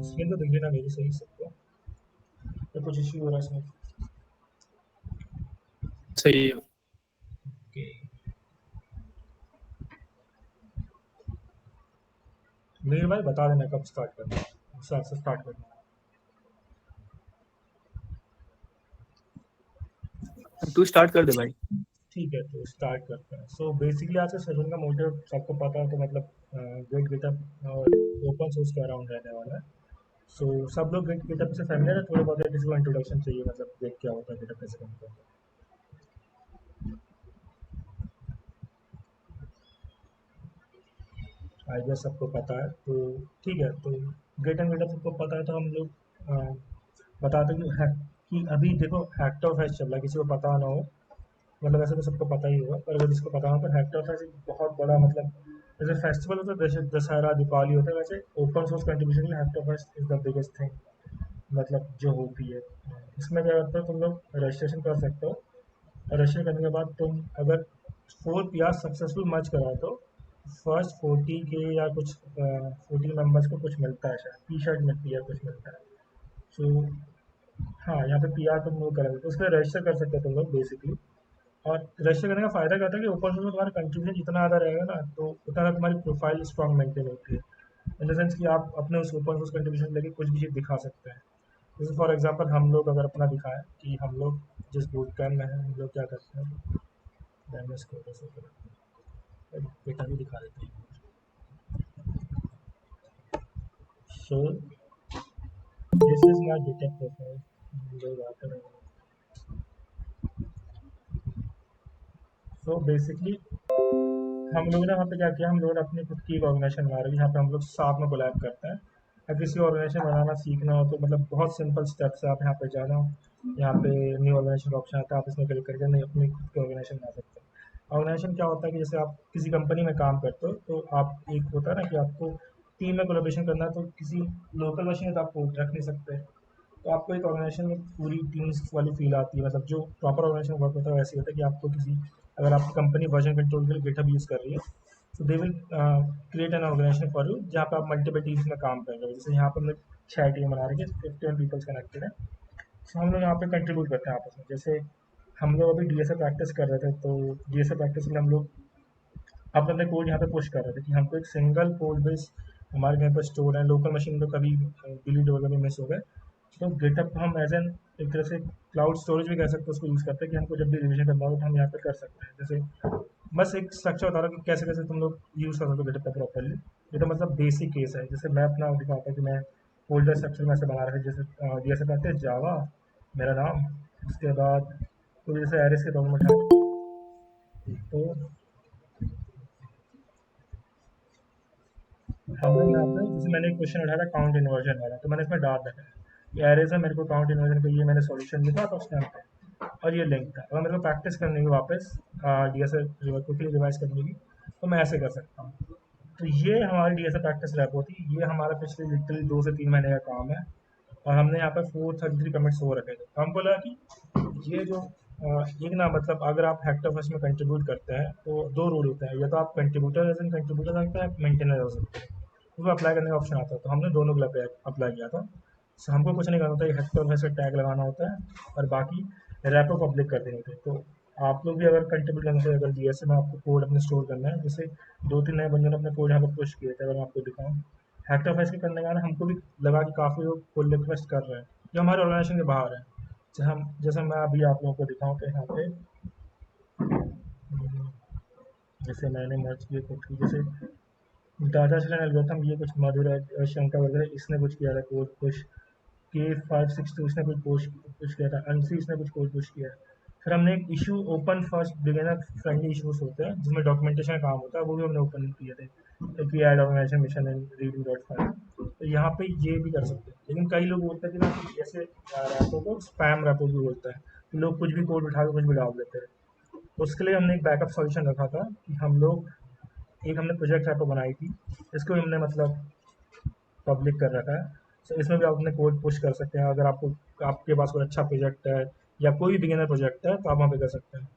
Screen तो दिख रही ना मेरी सही सबको, तो कुछ इश्यू हो रहा है इसमें? सही है। ओके, मीर भाई बता देना कब स्टार्ट करना है, उस हिसाब से स्टार्ट करना है। तू स्टार्ट कर दे भाई। ठीक है, तो स्टार्ट करते हैं। सो बेसिकली आज के सेशन का मोटिव सबको पता है, तो मतलब गेट गिटअप और ओपन सोर्स के अराउंड रहने वाला है। सो सब लोग गेट गिटअप से फैमिलियर है थोड़ा बहुत, या किसी को इंट्रोडक्शन चाहिए, मतलब गेट क्या होता है, गिटअप कैसे काम करता है? आई गेस सबको पता है, तो ठीक है। तो गेट एंड गिटअप सबको पता है, तो हम लोग बताते हैं कि कि अभी देखो हैक्टो फेस्ट चल रहा है, किसी को पता ना हो, मतलब ऐसे तो सबको पता ही होगा, पर अगर जिसको पता हो तो हैक्टो फेस्ट एक बहुत बड़ा, मतलब जैसे फेस्टिवल होता है, जैसे दशहरा दिवाली होता है, वैसे ओपन सोर्स कंट्रीब्यूशन के लिए Hacktoberfest is the biggest thing, मतलब जो होती है। इसमें क्या होता है, तुम लोग रजिस्ट्रेशन कर सकते हो, और रजिस्ट्रेशन करने के बाद तुम अगर 4 PR सक्सेसफुल मैच कराओ तो फर्स्ट 40 के या कुछ 40 मेंबर्स को कुछ मिलता है, शायद टी शर्ट मिलती है, कुछ मिलता है। सो हाँ, यहाँ पे PR तुम लोग करोगे तो उसके लिए रजिस्टर कर सकते हो तुम लोग बेसिकली। और रजिस्टर करने का फ़ायदा क्या होता है कि ओपन सोर्स में तुम्हारा कंट्रीब्यूशन जितना ज़्यादा रहेगा ना, तो उतना ज़्यादा तुम्हारी प्रोफाइल स्ट्रॉन्ग मेंटेन होती है, इन द सेंस कि आप अपने उस ओपन सोर्स कंट्रीब्यूशन लेके कुछ भी चीज़ दिखा सकते हैं। जैसे फॉर एग्जांपल हम लोग अगर अपना दिखाएं कि हम लोग जिस बूट कैम्प में हैं, हम लोग क्या करते हैं, मैं इसको कैसे बेटा भी दिखा देते हैं। सो this is my data profile, लोग आते हैं। सो बेसिकली हम लोग ने वहाँ पे क्या किया, हम लोगों ने अपनी खुद की एक ऑर्गेनाइजेशन बना रही है, यहाँ पे हम लोग साथ में कोलैब करते हैं। अगर किसी ऑर्गेनाइजेशन बनाना सीखना हो तो मतलब बहुत सिंपल स्टेप्स है, आप यहाँ पे जाना, यहाँ पे न्यू ऑर्गेनाइजेशन का ऑप्शन आता है, आप इसमें क्लिक करके नहीं अपनी खुद की ऑर्गेनाइजेशन बना सकते हैं। ऑर्गेनाइजेशन क्या होता है कि जैसे आप किसी कंपनी में काम करते हो, तो आप एक होता है ना कि आपको टीम में कोलेब्रेशन करना है, तो किसी लोकल वर्जन में तो आप कोड रख नहीं सकते, तो आपको एक ऑर्गेनाइजेशन में पूरी टीम्स वाली फील आती है, मतलब जो प्रॉपर ऑर्गेनाइजेशन वर्क होता है वैसे ही होता है कि आपको किसी, अगर आपकी कंपनी वर्जन कंट्रोल के लिए गिटहब यूज़ कर रही है, तो they will create an organization for you, जहाँ पे आप मल्टीपल टीम्स में काम कर रहे हो। जैसे यहाँ पर हमने 6 टीम बना रही है, 51 पीपल्स कनेक्टेड है। तो हम लोग यहाँ पे कंट्रीब्यूट करते हैं आपस में। जैसे हम लोग अभी DSA प्रैक्टिस कर रहे थे, तो DSA प्रैक्टिस में हम लोग अपने अपने कोड यहाँ पे पुश कर रहे थे कि हमको एक सिंगल कोड बेस हमारे यहाँ पर स्टोर है, लोकल मशीन तो कभी डिलीट वगैरह भी मिस हो गए, तो गिटहब को हम एज एन एक तरह से क्लाउड स्टोरेज भी कह सकते हैं, उसको यूज़ करते हैं कि हमको जब भी रिविजन करना हो तो हम यहाँ पे कर सकते हैं। जैसे बस एक स्ट्रक्चर बता रहा हूँ कि कैसे कैसे तुम लोग यूज़ कर सकते हो गिटहब का प्रॉपरली। ये तो मतलब बेसिक केस है। जैसे मैं अपना दिखाता हूँ कि मैं फोल्डर स्ट्रक्चर में ऐसे बना रहा है, जैसे जैसे कहते हैं जावा, मेरा नाम, उसके बाद तो जैसे एरिस के डॉक्यूमेंट है, तो हम लोग यहाँ पे जैसे मैंने एक क्वेश्चन उठाया था काउंट इन्वर्जन वाला, तो मैंने इसमें डाल रखा है कि एरेज में मेरे को काउंट इन्वर्जन का ये मैंने सॉल्यूशन लिखा था उस टाइम पे, और ये लिंक था। अगर मेरे को प्रैक्टिस करनी है वापस DSA क्विकली रिवाइज करने की, तो मैं ऐसे कर सकता हूँ। तो ये हमारी DSA प्रैक्टिस रैप होती है, ये हमारा पिछले लिटरली 2 से 3 महीने का काम है, और हमने यहाँ पे 433 कमिट्स हो रखे थे। तो हमको लगा कि ये जो एक ना, मतलब अगर आप हैक्टोफेस्ट में कंट्रीब्यूट करते हैं तो दो रूल होते हैं, या तो आप कंट्रीब्यूटर एज एन कंट्रीब्यूटर हो सकते हैं, आप मेंटेनर हो सकते हैं, उसमें अप्लाई करने का ऑप्शन आता है। तो हमने दोनों के लिए अप्लाई किया था। सो हमको कुछ नहीं करना होता, एक हैक्टोफेस्ट का टैग लगाना होता है, और बाकी रैपो पब्लिक कर देने होते हैं। तो आप लोग भी अगर कंट्रीब्यूट करना चाहिए, अगर DSA में आपको कोड अपने स्टोर करना है, जैसे 2-3 नए बंदों ने अपने कोड यहाँ पर पुश किए थे, अगर मैं आपको दिखाऊँ हैक्टर फेस्ट के करने का ना, हमको भी लगा कि काफ़ी लोग पुल रिक्वेस्ट कर रहे हैं जो हमारे ऑर्गेनाइजेशन के बाहर है। जैसे मैं अभी आप लोगों को दिखाऊँ तो यहाँ पे जैसे मैंने मर्ज किए खुद की, जैसे डाटा चलन एल्गोरिथम, ये कुछ मधुर शंकर वगैरह इसने कुछ किया था कोड पुश, K562 इसने कुछ पोस्ट पुश किया था, अंशी इसने कुछ कोड पुश किया है। फिर हमने एक issue open first beginner friendly issues होते हैं जिसमें डॉक्यूमेंटेशन का काम होता है, वो भी हमने ओपन किए थे, एक add organisation mission in readme.5। तो यहाँ पे ये भी कर सकते हैं, लेकिन कई लोग बोलते हैं कि ना कि जैसे रैपो को स्पैम रैपो भी बोलता है, कि लोग कुछ भी कोड उठा के कुछ भी डाल देते हैं। तो उसके लिए हमने एक बैकअप सॉल्यूशन रखा था कि हम लोग एक हमने प्रोजेक्ट रैपो बनाई थी, इसको हमने मतलब पब्लिक कर रखा है। सो इसमें भी आप अपने कोड पुश कर सकते हैं। अगर आपको आपके पास कोई अच्छा प्रोजेक्ट है या कोई भी बिगिनर प्रोजेक्ट है तो आप वहाँ पे कर सकते हैं।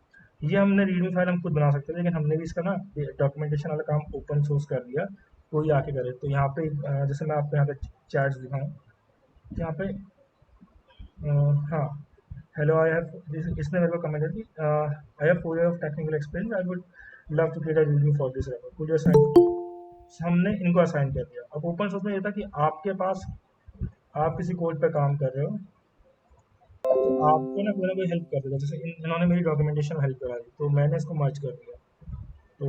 ये हमने रीडमी फाइल हम खुद बना सकते हैं, लेकिन हमने भी इसका ना डॉक्यूमेंटेशन वाला काम ओपन सोर्स कर दिया, कोई आके करे। तो यहाँ पे जैसे मैं आपको यहाँ पे चैट्स दिखाऊँ, यहाँ पे हाँ, हेलो आई हैव, इसने मेरे को कमेंट है कि I have 4 year of technical experience, I would love to create a review for this record, कुछ असाइन। हमने इनको असाइन कर दिया। अब ओपन सोर्स में ये था कि आपके पास, आप किसी कोड पे काम कर रहे हो तो आपको ना कोई हेल्प कर देगा। जैसे इन्होंने मेरी डॉक्यूमेंटेशन हेल्प करा दी, तो मैंने इसको मर्ज कर दिया। तो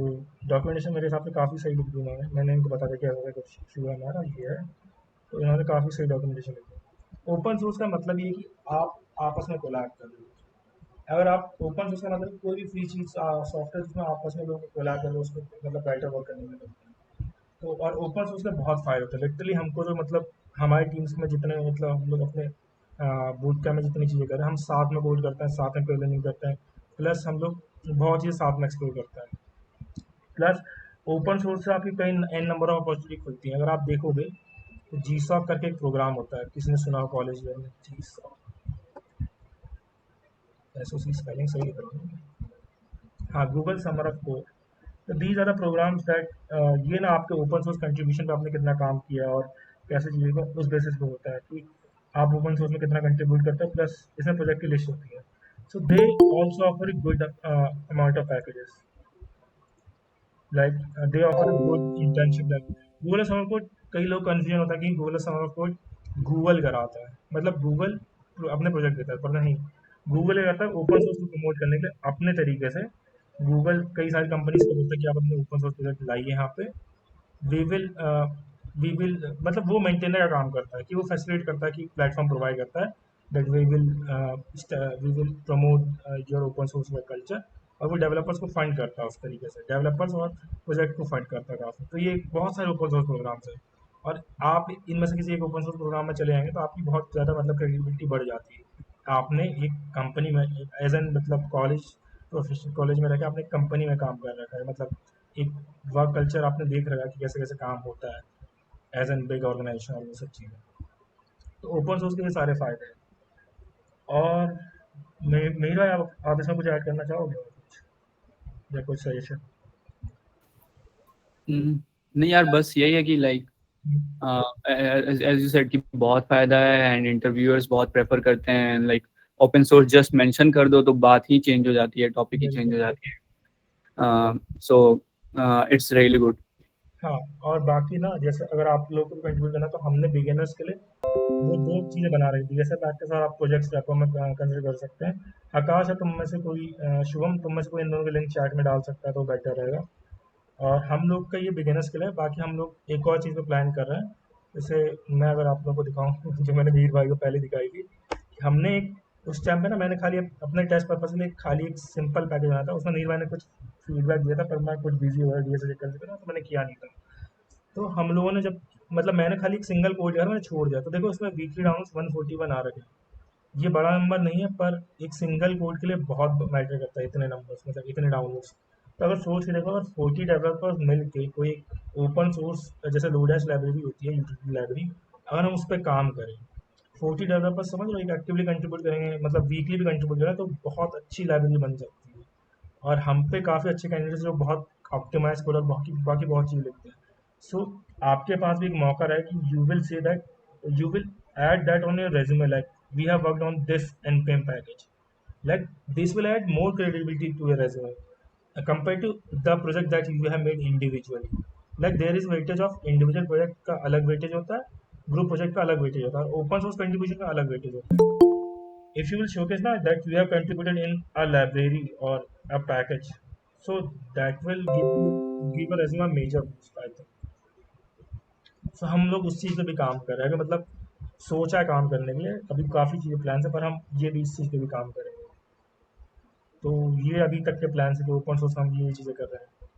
डॉक्यूमेंटेशन मेरे हिसाब से काफ़ी सही लिख दी उन्होंने। मैंने इनको बता दिया कि ऐसा कुछ इशू है हमारा, ये है। तो इन्होंने काफ़ी सही डॉक्यूमेंटेशन लिखी। ओपन सोर्स का मतलब ये है कि आप आपस में कोलैब कर रहे हो। अगर आप ओपन सोर्स का मतलब कोई भी फ्री चीज़ सॉफ्टवेयर जिसमें आपस में लोग कोलैब कर रहे हो, उसको मतलब बेटर वर्क करने में लगता है। तो और ओपन सोर्स के बहुत फ़ायदे होते हैं। लिटरली हमको जो मतलब हमारी टीम्स में जितने मतलब हम लोग अपने बूट कैम्प में जितनी चीज़ें कर रहे हैं, हम साथ में कोड करते हैं, साथ में प्रोग्रामिंग करते हैं, प्लस हम लोग बहुत चीज़ें साथ में एक्सप्लोर करते हैं। प्लस ओपन सोर्स से आपकी कई एन नंबर ऑफ अपॉर्चुनिटी खुलती है। अगर आप देखोगे तो जी सॉक करके एक प्रोग्राम होता है, किसी ने सुना हो कॉलेज में, G SoC, S O C spelling सही है, हाँ, गूगल समर ऑफ कोड। तो these are the programs that, ये ना आपके ओपन सोर्स कंट्रीब्यूशन पे आपने कितना काम किया और कैसे चीज़ें को उस बेसिस पे होता है कि आप ओपन सोर्स में कितना कंट्रीब्यूट करते हो। प्लस इसमें प्रोजेक्ट की लिस्ट होती है। So they also offer good amount of packages, like they offer good internship. Like Google summer code, कई लोग कंफ्यूजन होता है कि गूगल समर कोड गूगल कराता है, मतलब गूगल अपने प्रोजेक्ट देता है, पर नहीं, गूगल ये करता है ओपन सोर्स को प्रमोट करने के लिए अपने तरीके से। गूगल कई सारी कंपनीज को बोलता है कि आप अपने ओपन सोर्स प्रोजेक्ट लाइए यहाँ पे, वी विल वी विल, मतलब वो मेंटेनर का काम करता है कि वो फैसिलिटेट करता है कि प्लेटफॉर्म प्रोवाइड करता है, that we will promote your open source culture. और वो डेवलपर्स को फंड करता है, उस तरीके से डेवलपर्स और प्रोजेक्ट को फंड करता है काफ़ी। तो ये बहुत सारे ओपन सोर्स प्रोग्राम्स हैं, और आप इनमें से किसी एक ओपन सोर्स प्रोग्राम में चले जाएंगे तो आपकी बहुत ज़्यादा मतलब क्रेडिबिलिटी बढ़ जाती है। आपने एक कंपनी में एज एन मतलब प्रोफेशनल कॉलेज में रह के आपने एक कंपनी में काम कर रखा है, मतलब एक वर्क कल्चर आपने देख रखा है कि कैसे कैसे काम होता है एज एन बिग ऑर्गेनाइजेशन, और वो सब चीज़ें। तो ओपन सोर्स के ये सारे फायदे हैं। और मेरा, आप इसमें कुछ ऐड करना चाहोगे और कुछ, या कुछ सजेशन? नहीं यार, बस यही है कि लाइक एज यू सेड कि बहुत फायदा है एंड इंटरव्यूअर्स बहुत प्रेफर करते हैं। Like open source just mention कर दो तो बात ही चेंज हो जाती है, टॉपिक ही चेंज बिल्कुल। हो जाती है। So it's really good. हाँ, और बाकी ना जैसे अगर आप लोग को कंट्रीब्यूट करना तो हमने बिगिनर्स के लिए वो दो चीज़ें बना रखी थी। जैसे प्रैक्टिस और आप प्रोजेक्ट्स रैपर में कंसिडर कर सकते हैं। आकाश है तुम में से कोई, शुभम तुम में से कोई इन दोनों के लिंक चैट में डाल सकता है तो बेटर रहेगा। और हम लोग का ये बिगिनर्स के लिए है। बाकी हम लोग एक और चीज़ पे प्लान कर रहे हैं। जैसे मैं अगर आप लोगों को दिखाऊँ जो मैंने वीर भाई को पहले दिखाई थी, हमने एक उस टाइम पे ना मैंने खाली अपने टेस्ट पर्पज के लिए खाली एक सिंपल पैकेज बनाया था। उसमें नील भाई ने कुछ फीडबैक दिया था, पर मैं कुछ बिजी हो गया डीएस चक्कर से ना, तो मैंने किया नहीं था। तो हम लोगों ने जब मतलब मैंने खाली एक सिंगल कोड लिया था, मैंने छोड़ दिया। तो देखो उसमें वीकली डाउनलोड्स 141 आ रखे हैं। ये बड़ा नंबर नहीं है, पर एक सिंगल कोड के लिए बहुत मैटर करता है इतने नंबर्स, मतलब इतने डाउनलोड्स। तो अगर सोच के देखो, अगर 40 डेवलपर्स मिल के कोई ओपन सोर्स जैसे लोडेस्ट लाइब्रेरी होती है, यूटिलिटी लाइब्रेरी, अगर हम उस पर काम करें, 40 डेवलपर्स समझ लो एक एक्टिवली कंट्रीब्यूट करेंगे, मतलब वीकली भी कंट्रीब्यूट करें, तो बहुत अच्छी लाइब्रेरी बन सकती है। और हम पे काफ़ी अच्छे कैंडिडेट्स जो बहुत ऑप्टिमाइज कोड और बाकी बाकी बहुत चीज़ लिखते हैं। सो आपके पास भी एक मौका रहा है कि you will say that, you will add that on your resume, like we have worked on this npm package, like this will add more credibility to your resume compared to the project that you have made individually. Like there is weightage of individual project का अलग weightage होता है, group project का अलग weightage होता है, open source contribution का अलग weightage होता है। If you will showcase ना that you have contributed in a library or a package, so that will give a resume a major boost, I think. So हम लोग उस चीज़ पे भी काम कर रहे हैं कि मतलब सोचा है काम करने के लिए, अभी काफ़ी चीज़ें प्लान है, पर हम ये भी इस चीज़ पे भी काम करेंगे। तो ये अभी तक के प्लान है कि ओपन सोर्स हम ये चीज़ें कर रहे हैं।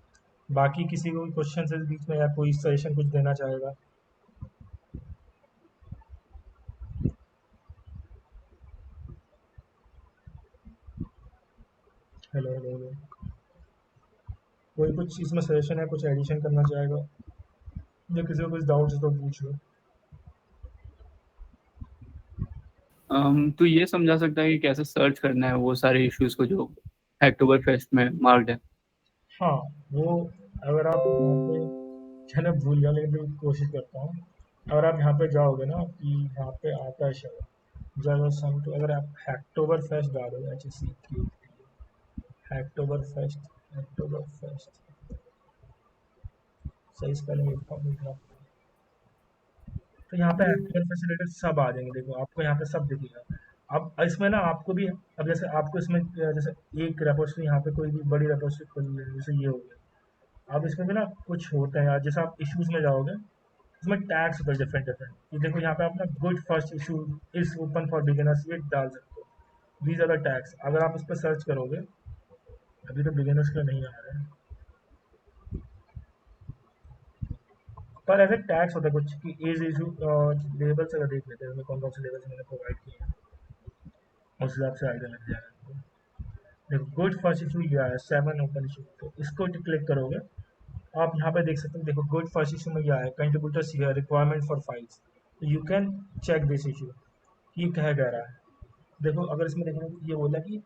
बाकी किसी को क्वेश्चन है इस बीच में, या कोई सजेशन कुछ देना चाहेगा? हेलो हेलो हेलो, कोई कुछ इसमें सजेशन है, कुछ एडिशन करना चाहेगा, या किसी को कुछ डाउट्स है तो पूछ लो। तो ये समझा सकता है कि कैसे सर्च करना है वो सारे इश्यूज को जो अक्टूबर फेस्ट में मार्क्ड है। हाँ, वो अगर आप यहाँ पे चलो भूल गया लेकिन फिर कोशिश करता हूँ। अगर आप यहाँ पे जाओगे ना कि यहाँ पे आता है शब्द जब सम टू, अगर आप हैक्टोबर फेस्ट डालोगे, H C Q Hacktoberfest, Hacktoberfest सही स्पेलिंग लिखा हूँ, तो यहाँ पे हैक्टोबर फेस्ट से रिलेटेड सब आ जाएंगे। देखो आपको यहाँ पे सब दिखेगा। अब इसमें ना आपको भी, अब जैसे आपको इसमें जैसे एक रेपोजिटरी यहाँ पे कोई भी बड़ी रेपोजिटरी खोली है जैसे ये हो गया। अब इसमें भी ना कुछ होता है यार, जैसे आप इश्यूज में जाओगे इसमें टैग्स होते हैं डिफरेंट डिफरेंट। ये देखो यहाँ पे आप ना good first issue is open for beginners ये डाल सकते हो। These are the tags. अगर आप उस पर सर्च करोगे, अभी तो बिगिनर्स के लिए नहीं आ रहे हैं, पर ऐसे टैग्स होते हैं कुछ कि एज इशू लेबल्स अगर देख लेते हैं कौन कौन से लेबल्स मैंने प्रोवाइड किए हैं, उस हिसाब से आइडिया लग जाएगा। देखो गुड फर्स्ट इशू ये है 7 ओपन इशू, तो इसको क्लिक करोगे आप यहाँ पे देख सकते हो। देखो गुड फर्स्ट इशू में क्या है, contributors here requirement for files, you can check this issue. ये कह रहा है, देखो अगर इसमें देखेंगे तो ये बोला कि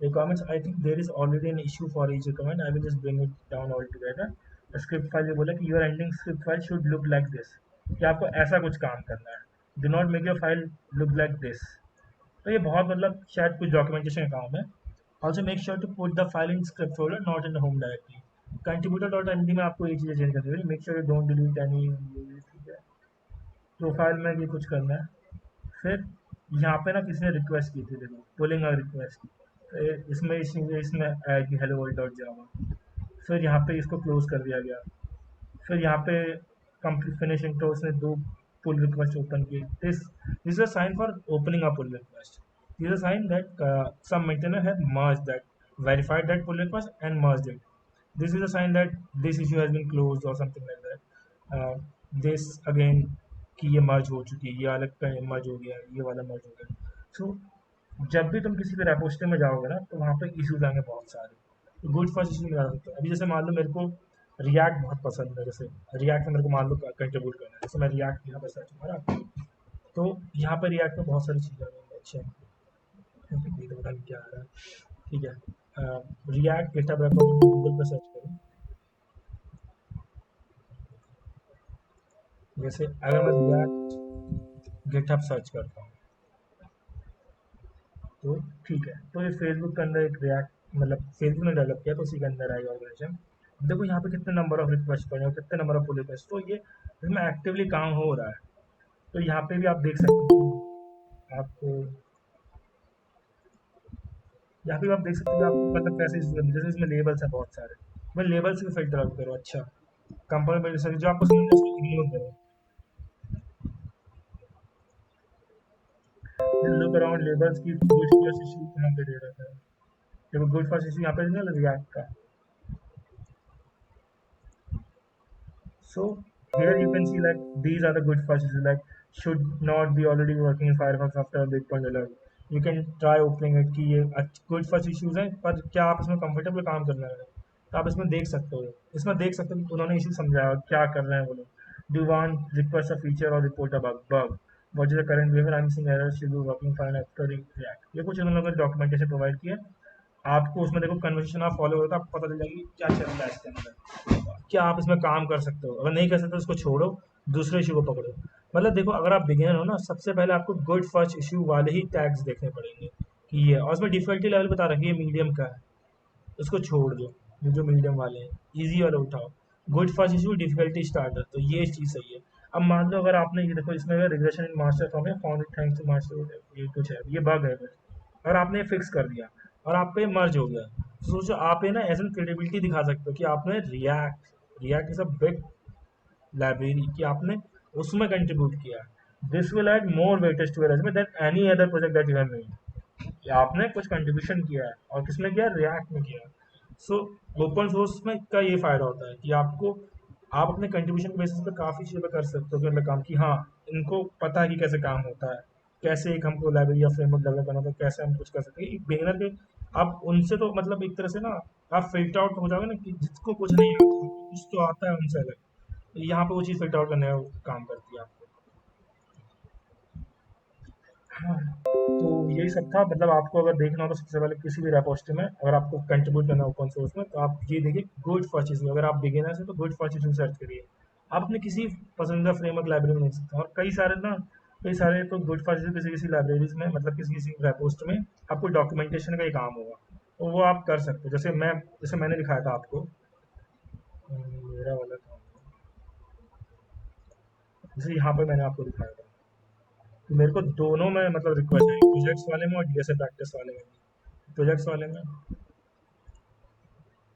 requirements I think there is already an issue for each requirement, I will just bring it down altogether। Script file ये बोला कि your ending script file should look like this, कि आपको ऐसा कुछ काम करना है। Do not make your file look like this. तो ये बहुत मतलब शायद कुछ डॉक्यूमेंटेशन का काम है। Also make sure to put the file in script folder not in the home directory. Contributor dot M में आपको ये चीज़ें चेंज करनी है। Make sure you don't delete any, profile में भी कुछ करना है। फिर यहाँ पे ना किसी ने रिक्वेस्ट की थी, देखो पुलिंग अ रिक्वेस्ट, इसमें इसमें आया कि हेलो वर्ल्ड डॉट जावा। फिर यहाँ पे इसको क्लोज कर दिया गया। फिर यहाँ पे कंप्लीट फिनिशिंग तो उसने दो पुल रिक्वेस्ट ओपन की। This this a sign for opening a pull request, this a sign that some maintainer have merge that verified that pull request and merged it. This is a sign that this issue has been closed or something like that. This again कि ये मर्ज हो चुकी है, ये अलग मर्ज हो गया, ये वाला मर्ज हो गया। सो जब भी तुम किसी भी रेपोजिटरी में जाओगे ना तो वहाँ पे इश्यूज आएंगे बहुत सारे। तो गुड फर्स्ट इशू में जा सकते हो। अभी जैसे मान लो मेरे को रिएक्ट बहुत पसंद है, जैसे रिएक्ट में मेरे को मान लो कंट्रीब्यूट करना है, जैसे मैं रिएक्ट यहाँ पर सर्च मारा तो यहाँ पर रिएक्ट में बहुत सारी चीज़ें आ जाएंगी। अच्छा ये तो पता नहीं क्या आ रहा है, ठीक है। रिएक्ट गिटहब रेपो गूगल पर सर्च करूँ, जैसे अगर मैं रिएक्ट गिटहब सर्च करता हूँ तो ठीक है, तो ये फेसबुक के अंदर एक रिएक्ट मतलब फेसबुक ने डेवलप किया तो उसी के अंदर आएगा ऑर्गेनाइजेशन। देखो यहाँ पे कितने नंबर ऑफ रिक्वेस्ट पड़े हैं, कितने नंबर ऑफ पुल रिक्वेस्ट, तो ये इसमें एक्टिवली काम हो रहा है। तो यहाँ पे भी आप देख सकते हो कि आपको यहाँ पे भी आप देख सकते हो कि आपको मतलब कैसे जैसे इसमें लेबल्स हैं बहुत सारे, मैं लेबल्स भी फिल्टर आउट करो। अच्छा कंपनी में जैसे जो आपको समझ में उसको इग्नोर करो। लुक अराउंड लेबल्स की गुड फर्स्ट इशू यहाँ पे दे रखा है। देखो गुड फर्स्ट इशू यहाँ पे नहीं रिएक्ट का। So here you can see like these are the good first issues, like should not be already working in Firefox after a breakpoint alert. You can try opening it कि ये good first issues हैं पर क्या आप इसमें comfortable काम करना है, तो आप इसमें देख सकते हो। इसमें देख सकते हो कि उन्होंने इशू समझाया क्या कर रहे हैं वो लोग। Do want request a feature और report a bug, what is the current behaviour, I am seeing error, should be working fine after React. ये कुछ उन्होंने लोगों ने डॉक्यूमेंटेशन प्रोवाइड किया। आपको उसमें देखो कन्वर्सेशन आप फॉलो करोगे तो आपको पता चल जाएगी क्या चल रहा है इसके अंदर, क्या आप इसमें काम कर सकते हो। अगर नहीं कर सकते तो उसको छोड़ो, दूसरे इशू को पकड़ो। मतलब देखो अगर आप बिगिनर हो ना, सबसे पहले आपको गुड फर्स्ट इशू वाले ही टैग्स देखने पड़ेंगे कि ये, और उसमें डिफिकल्टी लेवल बता रखी है मीडियम का है, उसको छोड़ दो। ये जो मीडियम वाले हैं ईजी वाले उठाओ। Good first issue difficulty starter, तो ये चीज़ सही है। अब मान लो अगर आपने ये देखो इसमें रिग्रेशन इन मास्टर फॉर्म है, फाउंड थैंक्स टू मास्टर, ये कुछ है, ये बग है कुछ, और आपने फिक्स कर दिया और आपका ये मर्ज हो गया, तो सोचो आप ये ना एज एन क्रेडिबिलिटी दिखा सकते हो कि आपने react react is a big library कि आपने उसमें कंट्रीब्यूट किया। This will add more weightage to your resume than any other project that you have made, कि आपने कुछ कंट्रीब्यूशन किया है और किसमें किया, रिएक्ट में किया। सो ओपन सोर्स में का ये फायदा होता है कि आपको आप अपने कंट्रीब्यूशन के बेसिस पे काफ़ी चीज़ों पे कर सकते हो कि मतलब काम कि हाँ इनको पता है कि कैसे काम होता है, कैसे एक हमको लाइब्रेरी या फ्रेमवर्क डेवलप करना होता है, कैसे हम कुछ कर सकते हैं। एक बिगिनर के आप उनसे तो मतलब एक तरह से ना आप फिल्टर आउट हो जाओगे ना, कि जिसको कुछ नहीं आता कुछ तो आता है उनसे अलग, यहाँ पे वो चीज़ फिल्टर आउट करने का काम करती है आपको। हाँ, तो यही सब था। मतलब आपको अगर देखना हो तो सबसे पहले किसी भी रेपोस्टरी में अगर आपको कंट्रीब्यूट करना है ओपन सोर्स में, तो आप ये देखिए गुड फॉर चीज़। अगर आप बिगिनर्स हैं तो गुड फॉर चीज़ सर्च करिए। आप अपने किसी पसंदीदा फ्रेमवर्क लाइब्रेरी में देख सकते हैं। और कई सारे तो गुड फॉर चीज़ किसी किसी लाइब्रेरीज में, मतलब किसी किसी रेपोस्ट में आपको डॉक्यूमेंटेशन का ही काम होगा, तो वो आप कर सकते हो। जैसे मैंने दिखाया था आपको, मेरा वाला काम, जैसे यहाँ पे मैंने आपको दिखाया था, तो मेरे को दोनों में मतलब रिक्वेस्ट है, प्रोजेक्ट्स वाले में और डीएसए प्रैक्टिस वाले में। प्रोजेक्ट्स वाले में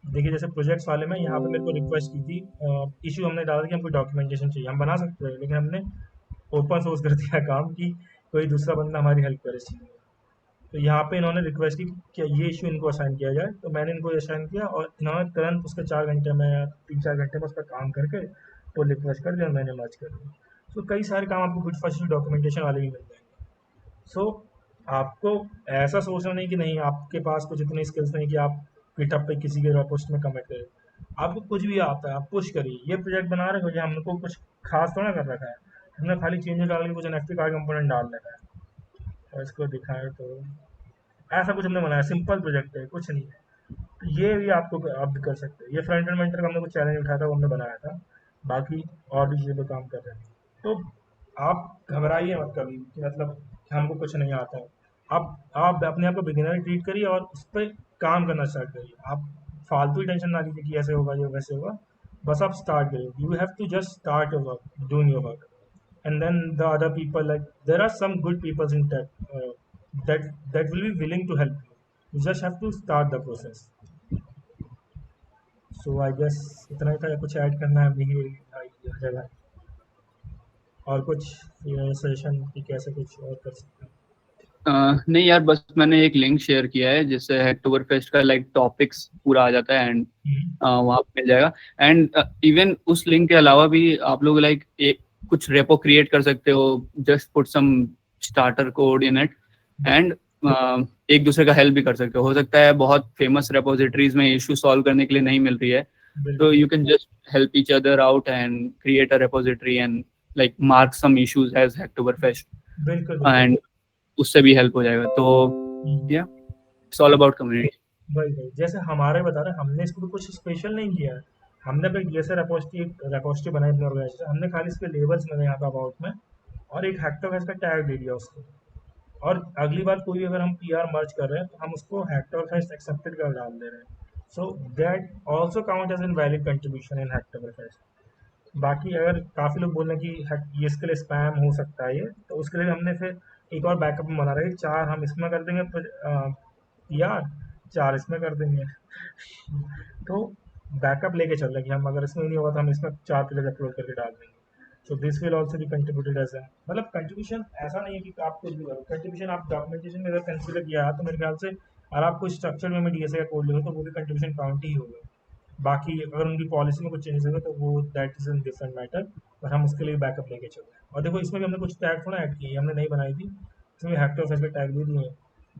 देखिए, जैसे प्रोजेक्ट्स वाले में यहाँ पे मेरे को रिक्वेस्ट की थी, इशू हमने डाला था कि हमको डॉक्यूमेंटेशन चाहिए। हम बना सकते हैं, लेकिन हमने ओपन सोर्स कर दिया काम कि कोई दूसरा बंदा हमारी हेल्प करे इस चीज़ में। तो यहाँ पे इन्होंने रिक्वेस्ट की कि ये इशू इनको असाइन किया जाए, तो मैंने इनको असाइन किया और इन्होंने तुरंत उसके 4 घंटे में या 3-4 घंटे में उस पर काम करके वो रिक्वेस्ट कर दिया और मैंने मर्ज कर दिया। तो कई सारे काम आपको कुछ फर्स्ट डॉक्यूमेंटेशन वाले भी मिल जाएंगे। सो आपको ऐसा सोचना नहीं कि नहीं आपके पास कुछ इतनी स्किल्स नहीं कि आप गिटहब पे किसी के पोस्ट में कमेंट करें। आपको कुछ भी आता है आप पुश करिए। ये प्रोजेक्ट बना रहे हो ये हमको कुछ खास थोड़ा कर रखा है, हमने खाली चेंजेस डाल के कुछ एनएफटी का कंपोनेंट डाल रखा है और इसको दिखाएं तो ऐसा कुछ हमने बनाया। सिंपल प्रोजेक्ट है, कुछ नहीं है। तो ये भी आप भी कर सकते हैं। ये फ्रंट एंड मेंटर का हमने कुछ चैलेंज उठाया था, वो हमने बनाया था। बाकी और भी चीज़ों पे काम कर रहे हैं। तो आप घबराइए मत कभी कि मतलब कि हमको कुछ नहीं आता है। आप अपने आप को बिगिनर ट्रीट करिए और उस पर काम करना स्टार्ट करिए। आप फालतू ही टेंशन ना लीजिए कि ऐसे होगा ये वैसे होगा। बस आप स्टार्ट करिए। You have to just start your work, doing your work, and then the other people, like there are some good people in tech that will be willing to help you. You just have to start the process. So I guess इतना ही था। कुछ add करना है अभी हर जगह और कुछ suggestion कि कैसे कुछ और कर सकते हैं? नहीं यार, बस मैंने एक लिंक शेयर किया है जिससे हैकटोबर फेस्ट का लाइक टॉपिक्स पूरा आ जाता है एंड वहाँ पे मिल जाएगा। एंड इवन उस लिंक के अलावा भी आप लोग लाइक एक कुछ रेपो क्रिएट कर सकते हो। Just put some starter code in it and एक दूसरे का हेल्प भी कर सकते हो सकता है बहुत फेमस रेपोजिटरीज में इशू सॉल्व करने के लिए नहीं मिल रही है, तो बिल्कुल you can just help each other out and create a repository and like mark some issues as Hacktoberfest बिल्कुल बिल्कुल। एंड उससे भी हेल्प हो जाएगा। तो या इट्स ऑल अबाउट कम्युनिटी। वही वही जैसे हमारे बता रहे, हमने इसको भी कुछ स्पेशल नहीं किया है। हमने भी जैसे रेपोस्ट्री बनाई अपने ऑर्गेनाइजेशन, हमने खाली इसके लेबल्स में यहाँ पे अबाउट में और एक हेक्टोफेस्ट का टैग दे दिया उसको। और अगली बार कोई भी अगर हम पीआर मर्ज कर रहे हैं तो हम उसको हेक्टोफेस्ट एक्सेप्टेड कर डाल दे रहे हैं। So that also count as an valid contribution in Hacktoberfest. बाकी अगर काफ़ी लोग बोल रहे हैं कि ये इसके लिए स्पैम हो सकता है, ये तो उसके लिए हमने फिर एक और बैकअप में बना रहे हैं। 4 हम इसमें कर देंगे यार, 4 इसमें कर देंगे। तो बैकअप लेके चल रहे हैं कि हम अगर इसमें नहीं होगा तो हम इसमें 4 पेज अपलोड करके डाल देंगे। So this will also be contributed as a, मतलब कंट्रीब्यूशन ऐसा नहीं है कि आप कुछ भी करो। कंट्रीब्यूशन आप डॉक्यूमेंटेशन में अगर कंसिडर किया है तो मेरे ख्याल से अगर आप कोई स्ट्रक्चर में डीएसए का कोड लिखो तो वो भी कंट्रीब्यूशन काउंट ही होगा। बाकी अगर उनकी पॉलिसी में कुछ चेंजेस होगा तो वो that is in different matter, पर हम उसके लिए बैकअप लेके चल रहे हैं। और देखो इसमें भी हमने कुछ टैग थोड़ा ऐड किए, हमने नहीं बनाई थी। इसमें हेक्टर फेस्ट का टैग दे दिए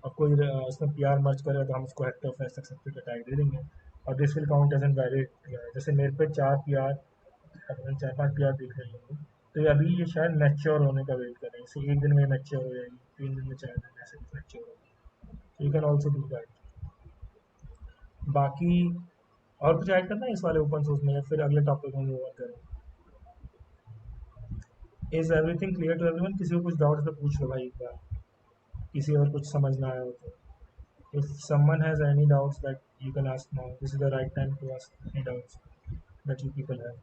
और कोई इसमें पीआर मर्ज करेगा तो हम उसको हेक्टर फेस्ट एक्सेप्टेड का टैग दे देंगे और this will count as an valid PR. जैसे मेरे पे 4 पीआर, 4-5 पीआर दिख रही होंगी, तो ये अभी ये शायद मैच्योर होने का वेट कर रहे हैं। इसे 1 दिन में मैच्योर हो जाएगी, 3 दिन में, 4 दिन ऐसे मैच्योर होगी। You can also do that. बाकी और कुछ ऐड करना है इस वाले ओपन सोर्स में या फिर अगले टॉपिक में मूव ऑन करें? Is everything clear to everyone? किसी को कुछ डाउट तो पूछ लो भाई एक बार, किसी और कुछ समझ ना आया हो तो। If someone has any doubts that you can ask now, this is the right time to ask any doubts that you people have.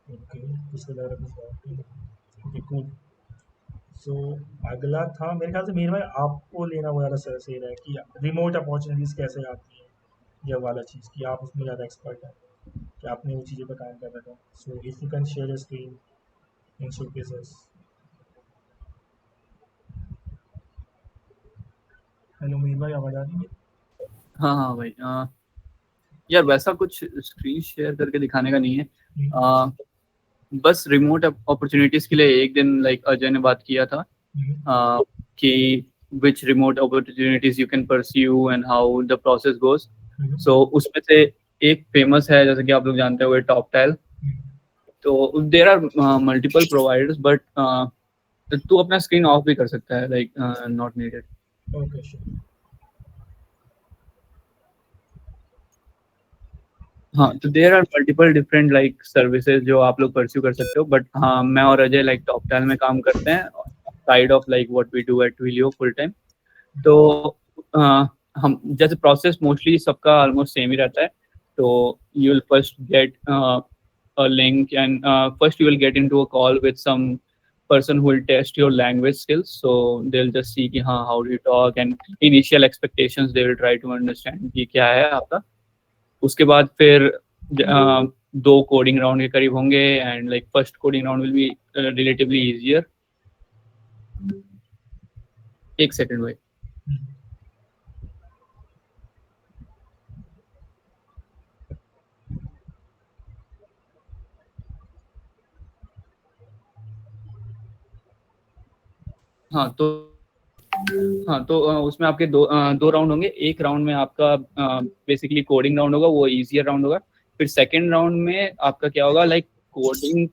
Okay, किसको लग रहा है कुछ डाउट? Okay cool. सो अगला था मेरे ख्याल से मीर भाई आपको लेना वो ज़्यादा सही रहा है कि रिमोट अपॉर्चुनिटीज़ कैसे आती हैं, ये वाला चीज़ कि आप उसमें ज़्यादा एक्सपर्ट हैं कि आपने वो चीज़ों पे काम कर रखा है। सो if you can share your screen in showcases. Hello Mir भाई, आवाज़ आ रही है? हाँ हाँ भाई, यार वैसा कुछ स्क्रीन शेयर करके दिखाने का नहीं है। हम्म, बस रिमोट अपॉर्चुनिटीज के लिए एक दिन लाइक अजय ने बात किया था हम्म, कि which remote opportunities you can pursue and how the process goes. Hmm, so उसमें से एक फेमस है, जैसे कि आप लोग जानते हो, टॉप टाइल। हम्म, तो there are multiple providers, but तू अपना स्क्रीन ऑफ भी कर सकता है, like not needed. Okay sure. हाँ, तो there are multiple different like services जो आप लोग परस्यू कर सकते हो, बट हाँ मैं और अजय लाइक टॉपटैल में काम करते हैं side of like what we do at Twilio full time. तो हम जैसे प्रोसेस मोस्टली सबका ऑलमोस्ट सेम ही रहता है। तो you will first get a link, and first you will get into a call with some person who will test your language skills. So they'll just see कि हाँ how do you talk, and initial expectations they will try to understand कि क्या है आपका। उसके बाद फिर दो कोडिंग राउंड के करीब होंगे, and like first coding round will be relatively easier. एक सेकंड भाई। हाँ तो उसमें आपके दो राउंड होंगे। एक राउंड में आपका बेसिकली कोडिंग राउंड होगा, वो इजियर राउंड होगा। फिर सेकंड राउंड में आपका क्या होगा, लाइक कोडिंग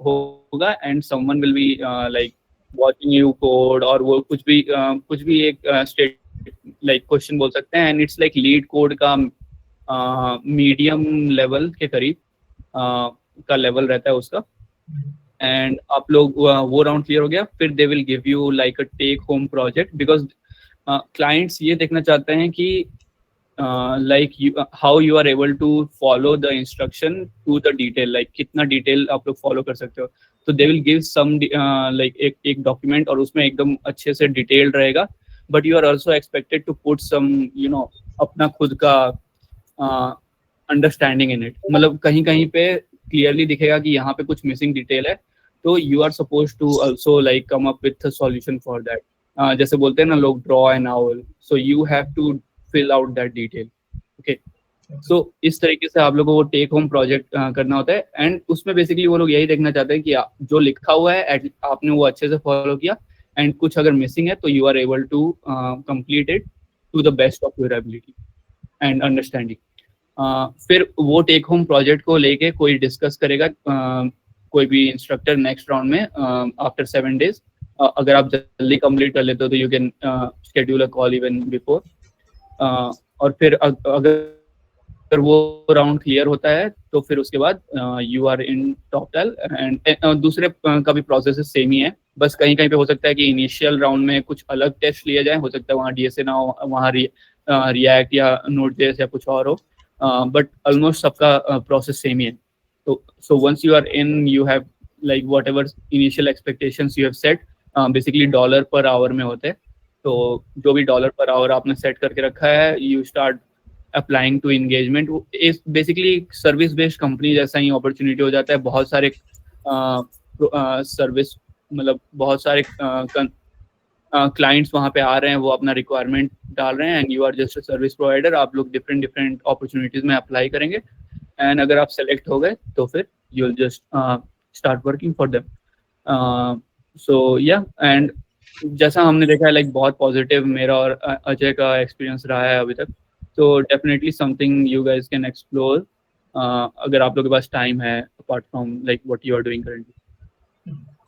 होगा, and someone will be like watching you code, और वो कुछ भी एक स्टेट लाइक क्वेश्चन बोल सकते हैं, and it's like leet code का मीडियम लेवल के करीब का लेवल रहता है उसका। एंड आप लोग वो राउंड क्लियर हो गया, फिर they will give you like a take home project, because clients ये देखना चाहते हैं कि like how you are able to follow the instruction to the detail, like कितना डिटेल आप लोग फॉलो कर सकते हो। तो they will give some like एक डॉक्यूमेंट, और उसमें एकदम अच्छे से डिटेल्ड रहेगा, but you are also expected to put some अपना खुद का अंडरस्टैंडिंग इन इट। मतलब कहीं कहीं पे क्लियरली दिखेगा कि यहाँ पे कुछ मिसिंग डिटेल है, तो you are suppose to also like come up with a solution for that. जैसे बोलते हैं ना लोग, draw an owl, so you have to fill out that detail. Okay, so इस तरीके से आप लोगों को टेक होम प्रोजेक्ट करना होता है, एंड उसमें बेसिकली वो लोग यही देखना चाहते हैं कि जो लिखा हुआ है आपने वो अच्छे से फॉलो किया, एंड कुछ अगर मिसिंग है तो you are able to complete it to the best of your ability and understanding. फिर वो टेक होम प्रोजेक्ट को लेके कोई डिस्कस करेगा, कोई भी इंस्ट्रक्टर नेक्स्ट राउंड में आफ्टर 7 days। अगर आप जल्दी कंप्लीट कर लेते हो तो you can schedule a call even before. और फिर अगर वो राउंड क्लियर होता है तो फिर उसके बाद यू आर इन टॉपटैल। एंड दूसरे का भी प्रोसेस सेम ही है, बस कहीं कहीं पे हो सकता है कि इनिशियल राउंड में कुछ अलग टेस्ट लिए जाए, हो सकता है वहाँ डीएसए ना हो, वहाँ रिएक्ट या नोड.जेएस या कुछ और हो, बट ऑलमोस्ट सबका प्रोसेस सेम ही है। तो so once you are in, you have like whatever initial expectations you have set, basically dollar per hour में होते हैं। तो जो भी डॉलर पर आवर आपने सेट करके रखा है, you start applying to engagement. इस बेसिकली सर्विस बेस्ड कंपनी जैसा ही अपॉर्चुनिटी हो जाता है। बहुत सारे सर्विस मतलब बहुत सारे क्लाइंट्स वहाँ पे आ रहे हैं, वो अपना रिक्वायरमेंट डाल रहे हैं, and you are just a service provider. आप लोग डिफरेंट डिफरेंट अपॉर्चुनिटीज में अप्लाई करेंगे, एंड अगर आप सेलेक्ट हो गए तो फिर you will just start working for them. So yeah, and जैसा हमने देखा है लाइक बहुत पॉजिटिव मेरा और अजय का एक्सपीरियंस रहा है अभी तक। तो definitely something you guys can explore अगर आप लोग के पास टाइम है, apart from like what you are doing currently.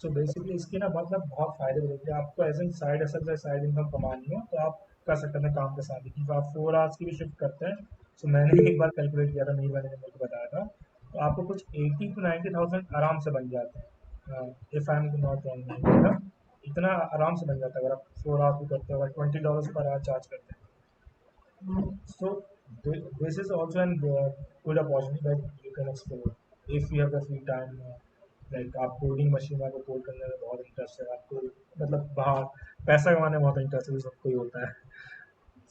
So basically इसके ना मतलब बहुत फ़ायदे होते हैं। आपको एज एन साइड असल से साइड इनकम कमानी हो तो आप कर सकते हैं काम के साथ ही, क्योंकि आप 4 hours की भी शिफ्ट करते हैं। सो मैंने एक बार कैलकुलेट किया था, मेरी मैंने मेरे को बताया था, तो आपको कुछ 80 to 90 thousand आराम से बन जाते हैं। If I am not wrong, इतना आराम से बन जाता है अगर आप 4 hours भी करते हो, अगर $20 पर आवर चार्ज करते हैं। सो this is also an good opportunity that you can explore if you have the free time. Like आप कोडिंग मशीन में आपको कोड करने में बहुत इंटरेस्ट है, आपको मतलब बाहर पैसा कमाने में बहुत इंटरेस्ट है, सबको ही होता है।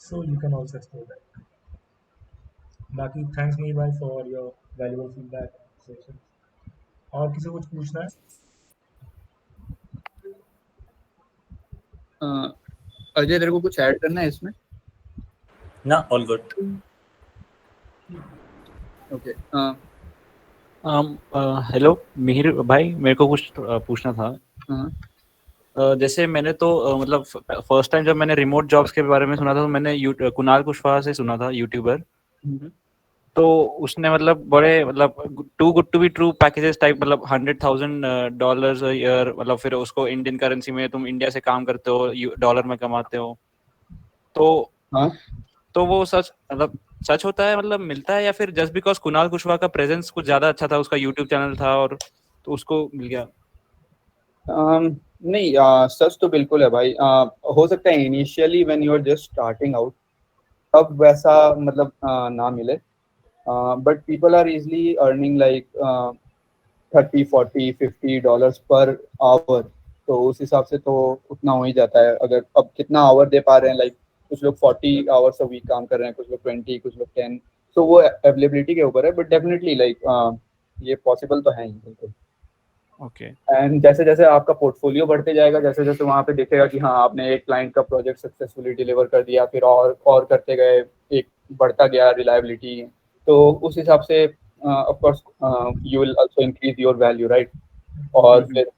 So you can also explore that. बाकी थैंक्स मीर भाई for your valuable feedback session. और किसी को कुछ पूछना है? अजय तेरे को कुछ ऐड करना है इसमें? ना, all good. Okay, hello Mihir भाई, मेरे को कुछ पूछना था। जैसे मैंने तो मतलब फर्स्ट टाइम जब मैंने रिमोट जॉब्स के बारे में सुना था तो मैंने कुणाल कुशवाहा से सुना था, यूट्यूबर। तो उसने मतलब बड़े मतलब too good to be true packages type मतलब $100,000 a year, मतलब फिर उसको इंडियन करेंसी में तुम इंडिया से काम करते हो, डॉलर में कमाते हो, तो हाँ तो वो सच मतलब सच होता है, मतलब मिलता है, या फिर जस्ट बिकॉज कुणाल कुशवाहा का प्रेजेंस कुछ ज्यादा अच्छा था, उसका यूट्यूब चैनल था और तो उसको मिल गया? नहीं, सच तो बिल्कुल है भाई। हो सकता है initially when you are just starting out तब वैसा मतलब ना मिले, but people are easily earning like $30, $40, $50 per hour. तो उस हिसाब से तो उतना हो ही जाता है। अगर अब कितना आवर दे पा रहे हैं, लाइक कुछ लोग 40 आवर्स अ वीक काम कर रहे हैं, कुछ लोग 20, कुछ लोग 10। तो वो अवेलेबिलिटी के ऊपर है, बट डेफिनेटली लाइक ये पॉसिबल तो है ही बिल्कुल। ओके। एंड जैसे जैसे आपका पोर्टफोलियो बढ़ते जाएगा, जैसे जैसे वहाँ पे दिखेगा कि हाँ आपने एक क्लाइंट का प्रोजेक्ट सक्सेसफुली डिलीवर कर दिया, फिर और करते गए, एक बढ़ता गया रिलायबिलिटी, तो उस हिसाब से of course you will also increase your value, right. और फिर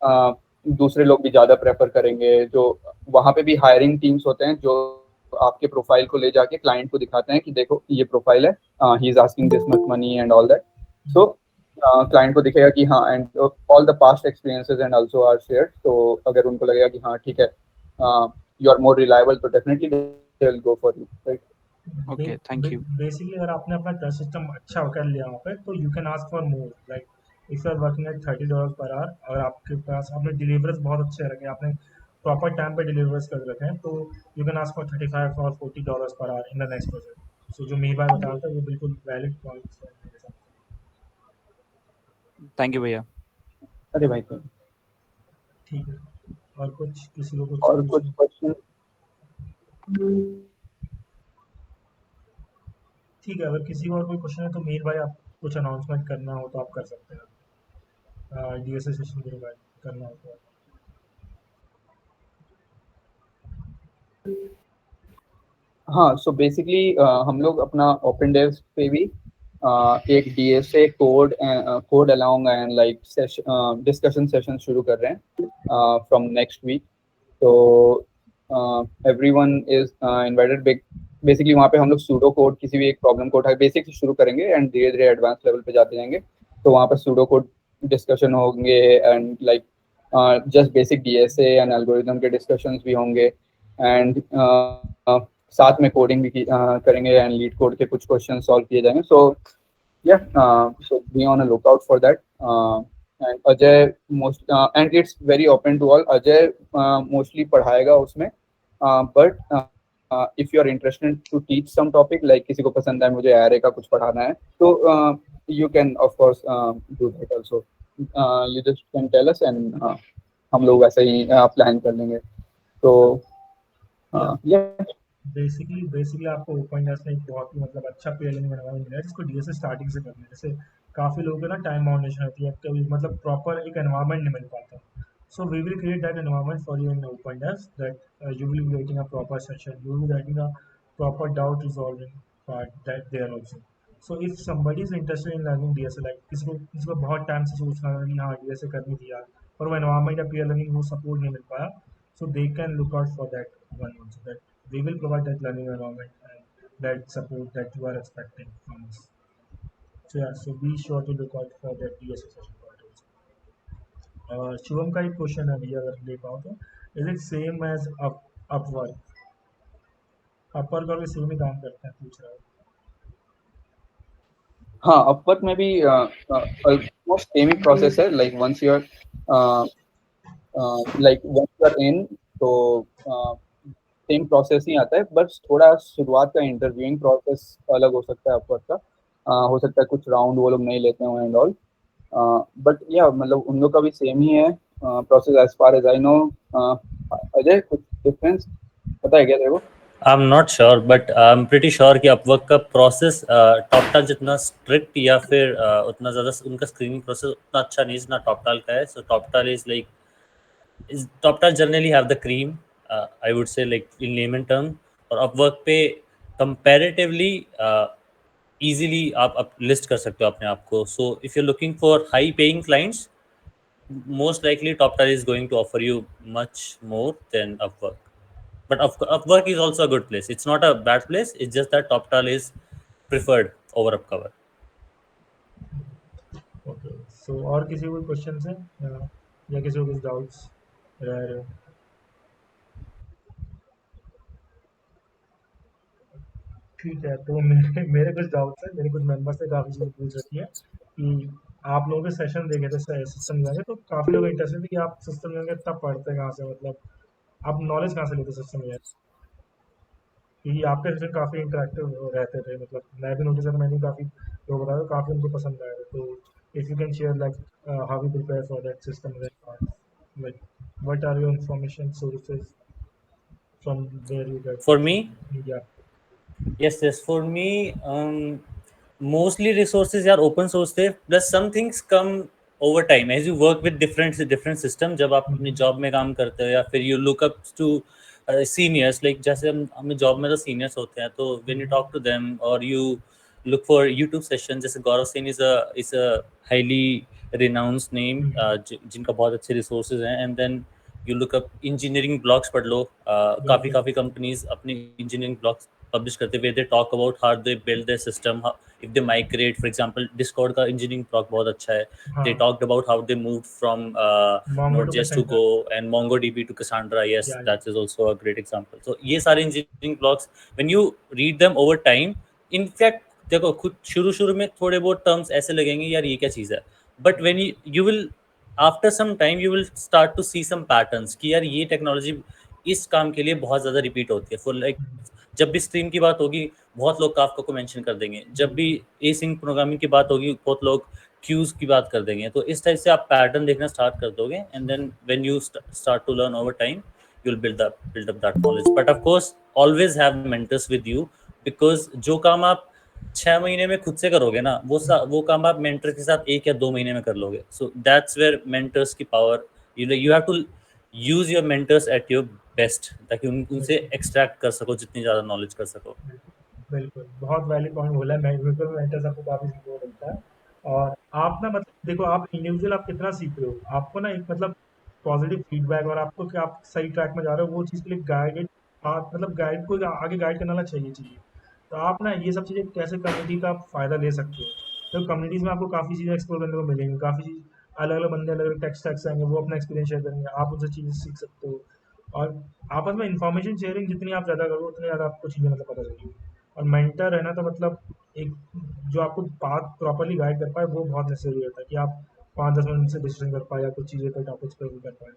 दूसरे लोग भी ज़्यादा प्रेफर करेंगे। जो वहाँ पे भी हायरिंग टीम्स होते हैं जो आपके प्रोफाइल को ले जाके क्लाइंट को दिखाते हैं कि देखो ये प्रोफाइल है, he is asking this much money and all that. So client को दिखेगा कि हाँ, and all the past experiences and also are shared. तो अगर उनको लगेगा कि हाँ ठीक है, यू आर मोर रिलायबल, तो definitely they will go for you, right. Okay, thank you. Basically अगर आपने अपना ट्रस्ट सिस्टम अच्छा कर लिया वहाँ पे, तो you can ask for more. Like if you are working at $30 per our और आपके पास आपने डिलीवर्स बहुत अच्छे रखे, आपने प्रॉपर टाइम पे डिलीवर्स कर रखे हैं, तो यू कैन आस्क फॉर 35 और $40 per hour in the next project. So जो मेरी बात बता रहा था वो बिल्कुल वैलिड पॉइंट्स है मेरे हिसाब थैंक यू भैया। अरे भाई, तो से। ठीक है, और कुछ किसी को कुछ और कुछ पूछना? क्वेश्चन? ठीक है, अगर किसी को और कोई क्वेश्चन है तो मीर भाई आप कुछ अनाउंसमेंट करना हो तो आप कर सकते हैं, डीएसए सेशन के बाद करना हो तो। हाँ, सो बेसिकली हम लोग अपना ओपन डेव्स पे भी एक DSA code along and like discussion session शुरू कर रहे हैं फ्रॉम नेक्स्ट वीक। तो एवरीवन इज इनवाइटेड। बेसिकली वहाँ पे हम लोग सूडो कोड, किसी भी एक प्रॉब्लम को उठा बेसिक से शुरू करेंगे एंड धीरे धीरे एडवांस लेवल पे जाते जाएंगे। तो वहाँ पे सूडो कोड डिस्कशन होंगे and like just basic DSA and algorithm के डिस्कशंस भी होंगे। एंड साथ में कोडिंग भी करेंगे एंड लीड कोड के कुछ क्वेश्चन सॉल्व किए जाएंगे। So yeah, so be on a lookout for that. And Ajay most and it's very open to all. Ajay mostly पढ़ाएगा उसमें, but if you are interested to teach some topic, like किसी को पसंद है मुझे एरे का कुछ पढ़ाना है, तो you can of course do that also. You just can tell us and हम लोग वैसे ही प्लान कर लेंगे। तो या बेसिकली आपको ओपन डेस्क में एक बहुत ही मतलब अच्छा पेयरिंग बनवाना मिला है, जिसको डीएसए स्टार्टिंग से करना है। जैसे काफ़ी लोगों को ना टाइम बाउंडेशन होती है, कभी मतलब प्रॉपर एक एनवायरनमेंट नहीं मिल पाता। So we will create that environment for you in open desk, that you will be getting a proper session, you will be getting a proper doubt resolving part that there also. So if somebody is interested in learning DSA, like किसी को बहुत time से सोचना है कि हाँ DSA करनी थी यार, पर वो एनवायरनमेंट या पीयर लर्निंग वो सपोर्ट नहीं मिल पाया, so they can look out for that one also, that we will provide that learning environment and that support that you are expecting from us. So yeah, so be sure to look out for that DSA session part also. Shivam का एक question है भैया, अगर ले पाओ तो, is it same as Upwork? Upwork और same ही काम करते हैं, पूछ रहा हूँ। हाँ, अपवर्क में भी ऑलमोस्ट सेम ही प्रोसेस है। Like once you are in, तो सेम प्रोसेस ही आता है, बस थोड़ा शुरुआत का इंटरव्यूइंग प्रोसेस अलग हो सकता है अपवर्क का। हो सकता है कुछ राउंड वो लोग नहीं लेते हो एंड ऑल, बट या मतलब उन लोग का भी सेम ही है process as far as I know. Ajay, कुछ डिफरेंस पता है क्या तेरे को? I'm not sure, but I'm pretty sure कि अपवर्क का प्रोसेस टॉपटाल जितना स्ट्रिक्ट या फिर उतना ज़्यादा उनका स्क्रीनिंग प्रोसेस उतना अच्छा नहीं जितना टॉपटाल का है. So Toptal is Toptal generally have the cream, I would say like in layman term. और अपवर्क पे कंपैरेटिवली easily आप लिस्ट कर सकते हो अपने आप को. So if you looking for high paying clients, most likely Toptal is going to offer you much more than Upwork. But Upwork is also a good place. It's not a bad place. It's just that TopTal is preferred over Upcover. सो और किसी को question है या किसी को कुछ doubts रह रहे हो? ठीक है, तो मेरे मेरे कुछ डाउट्स हैं, मेरे कुछ मेंबर्स से काफ़ी चीज़ें पूछ रखी है कि आप लोगों के सेशन देखे थे सिस्टम डिज़ाइन, तो काफ़ी लोग इंटरेस्टेड थे कि आप सिस्टम डिज़ाइन का इतना पढ़ते कहाँ से, मतलब आप नॉलेज कहाँ से लेते सिस्टम डिज़ाइन? क्योंकि आपके सेशन काफ़ी इंटरेक्टिव रहते थे, मतलब मैं भी नोटिस किया, मैंने भी काफ़ी लोग बताया, काफ़ी उनको पसंद आया था। तो if you can share like how you prepare for that system design part, like what are your information sources from where you get? For me, या yes, for me, mostly resources are open source थे, plus some things come over time as you work with different system. जब आप अपनी job में काम करते हो या फिर you look up to seniors, like जैसे हम जॉब में तो seniors होते हैं, तो when you talk to them or you look for YouTube sessions, जैसे गौरव Sen is a highly renowned name, जिनका बहुत अच्छे resources हैं, and then you look up engineering blogs पढ़ लो, काफ़ी कंपनीज अपनी engineering blogs publish करते हुए they talk about how they build their system, how, if they migrate, for example Discord का engineering blog बहुत अच्छा है. हाँ, They talked about how they moved from Mongo to Node.js to Cassandra. Go and MongoDB to Cassandra. Yes, Yeah, that is also a great example. So ये सारे engineering blogs, when you read them over time, in fact देखो खुद शुरू में थोड़े बहुत terms ऐसे लगेंगे यार ये क्या चीज़ है, but when you will after some time you will start to see some patterns कि यार ये टेक्नोलॉजी इस काम के लिए बहुत ज़्यादा रिपीट होती है. फॉर लाइक जब भी स्ट्रीम की बात होगी बहुत लोग काफका को मेंशन कर देंगे, जब भी एसिंक प्रोग्रामिंग की बात होगी बहुत लोग क्यूज की बात कर देंगे. तो इस टाइप से आप पैटर्न देखना स्टार्ट कर दोगे and then when you start to learn over time you will build up that knowledge. But of course always have mentors with you, because जो काम आप 6 महीने में खुद से करोगे ना वो काम आप मेंटर के साथ 1 या 2 महीने में कर लोगे. सो दैट्स वेयर मेंटर्स की power, you have to use your mentors at your best, ताकि उनसे एक्सट्रैक्ट कर सको जितनी ज़्यादा नॉलेज कर सको. बिल्कुल, बहुत वैलिड पॉइंट बोला है। मैं बिल्कुल मेंटर्स आपको काफ़ी सपोर्ट मिलता है। और आप ना मतलब देखो आप इंडिविजुअल आप कितना सीख रहे हो, आपको ना एक मतलब पॉजिटिव फीडबैक और आपको कि आप सही ट्रैक में जा रहे हो वो चीज़ के लिए गाइडेड आप मतलब गाइड को आगे गाइड करने वाला चाहिए। तो आप ना ये सब चीज़ें कैसे कम्युनिटी का फ़ायदा ले सकते हो। तो कम्युनिटीज़ में आपको काफ़ी चीज़ें एक्सप्लोर करने को मिलेंगी, काफ़ी चीज़ अलग-अलग बंदे अलग-अलग टेक्स्ट आएँगे, वो अपना एक्सपीरियंस शेयर करेंगे, आप उनसे चीज़ें सीख सकते हो। और आपस में इन्फॉर्मेशन शेयरिंग जितनी आप ज़्यादा करोगे उतनी ज़्यादा आपको चीज़ें मतलब पता चलेगी। और मेंटर है ना, तो मतलब एक जो आपको बात प्रॉपर्ली गाइड कर पाए वो बहुत नेसेसरी होता है कि आप 5-10 मिनट से डिस्कशन कर पाए या कुछ चीज़ें पर टॉपिक्स पर भी कर पाए।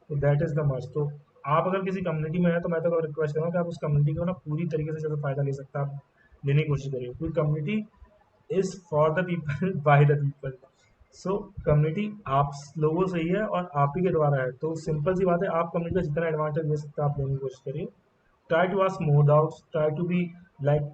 तो दैट इज़ द मस्ट। तो आप अगर किसी कम्युनिटी में हैं तो मैं तो रिक्वेस्ट करूँगा कि आप उस कम्युनिटी को ना पूरी तरीके से ज़्यादा फ़ायदा ले सकते हैं, आप लेने की कोशिश करिए, क्योंकि community is for the people by the people. So community आप लोगों से ही है और आप ही के द्वारा है। तो सिंपल सी बात है, आप कम्युनिटी का जितना एडवांटेज ले सकते हैं आप लेने की कोशिश करिए। Try to ask more doubts, try to be like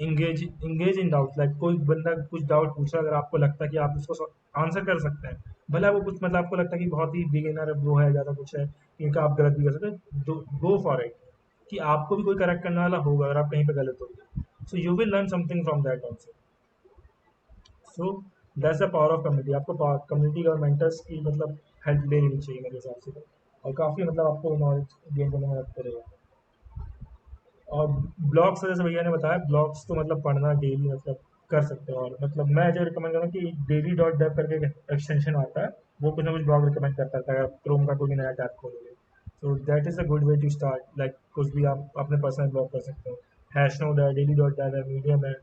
engage in doubts. Like कोई बंदा कुछ डाउट पूछा, अगर आपको लगता है कि आप उसको आंसर कर सकते हैं, भले वो कुछ मतलब आपको लगता है कि बहुत ही बिगिनर वो है, ज़्यादा कुछ है इनका, आप गलत भी कर सकते हैं, गो फॉर इट। कि आपको भी कोई करेक्ट करने वाला होगा अगर आप कहीं पे गलत हो गए, so you will learn something from that also. So that's the power of community. आपको कम्युनिटी और मेंटर्स की मतलब हेल्प ले लेनी चाहिए मेरे हिसाब से तो। और काफ़ी मतलब आपको नॉलेज गेन करने में मदद करेगा। और ब्लॉग्स जैसे भैया ने बताया, ब्लॉग्स तो मतलब पढ़ना डेली मतलब कर सकते हो। और मतलब मैं जो रिकमेंड करूँ कि डेली डॉट डेव करके एक एक्सटेंशन आता है, वो कुछ ना कुछ ब्लॉग रिकमेंड करता है अगर क्रोम का कोई भी नया टैब खोलोगे। So that is a good way to start. Like कुछ भी आप अपने पर्सनल ब्लॉग कर सकते हो। हैश नोड है, डेली डॉट डेव है, मीडियम है,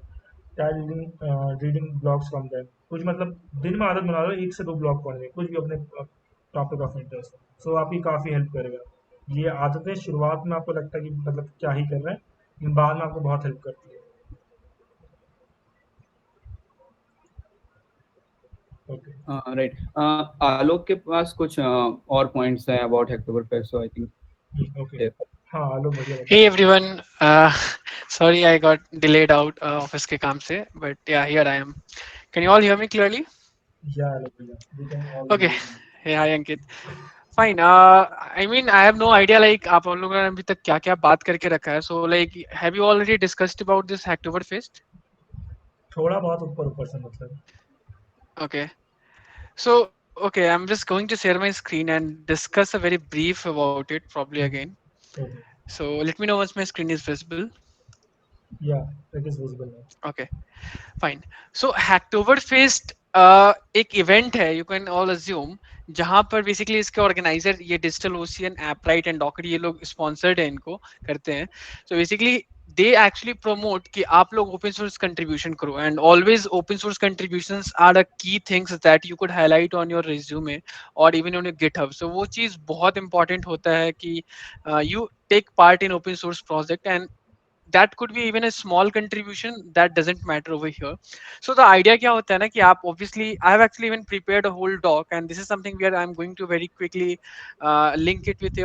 रीडिंग ब्लॉग्स फ्रॉम दैम। कुछ मतलब दिन में आदत बना लो 1 से 2 ब्लॉग पढ़ने, कुछ भी अपने टॉपिक ऑफ इंटरेस्ट, सो आपकी काफ़ी हेल्प करेगा। ये आदतें शुरुआत में आपको लगता है कि मतलब क्या ही कर रहे हैं, लेकिन बाद में आपको बहुत हेल्प करती है। ओके। राइट, आलोक के पास कुछ और पॉइंट्स हैं about Hacktoberfest, so I think okay. हाँ आलोक भैया Hey बताइए। everyone, sorry I got delayed out office के काम से, but yeah here I am. Can you all hear me clearly? या आलोक भैया, we can all Okay. hear you. Hey, hi Ankit. Fine. I mean I have no idea like आप उन लोगों ने अभी तक क्या क्या बात करके रखा है. So like have you already discussed about this Hacktoberfest? थोड़ा बहुत ऊपर ऊपर से मतलब। Okay. So okay, I'm just going to share my screen and discuss a very brief about it probably again. Okay. So let me know once my screen is visible. Yeah it is visible now. Okay. Fine. So Hacktoberfest एक event है, you can all assume, जहां पर basically इसके organiser ये Digital Ocean, Appwrite and Docker, ये लोग sponsored है, इनको करते हैं. So basically they actually promote कि आप लोग ओपन सोर्स कंट्रीब्यूशन करो, and always open source contributions are a key things that you could highlight on your resume और इवन ऑन योर गिटहब. सो वो चीज बहुत इंपॉर्टेंट होता है कि you take part in open source project, and that could be even a small contribution, that doesn't matter over here. So the idea क्या होता है ना कि आप obviously, I have actually even prepared a whole doc, and this is something where I'm going to very quickly link it with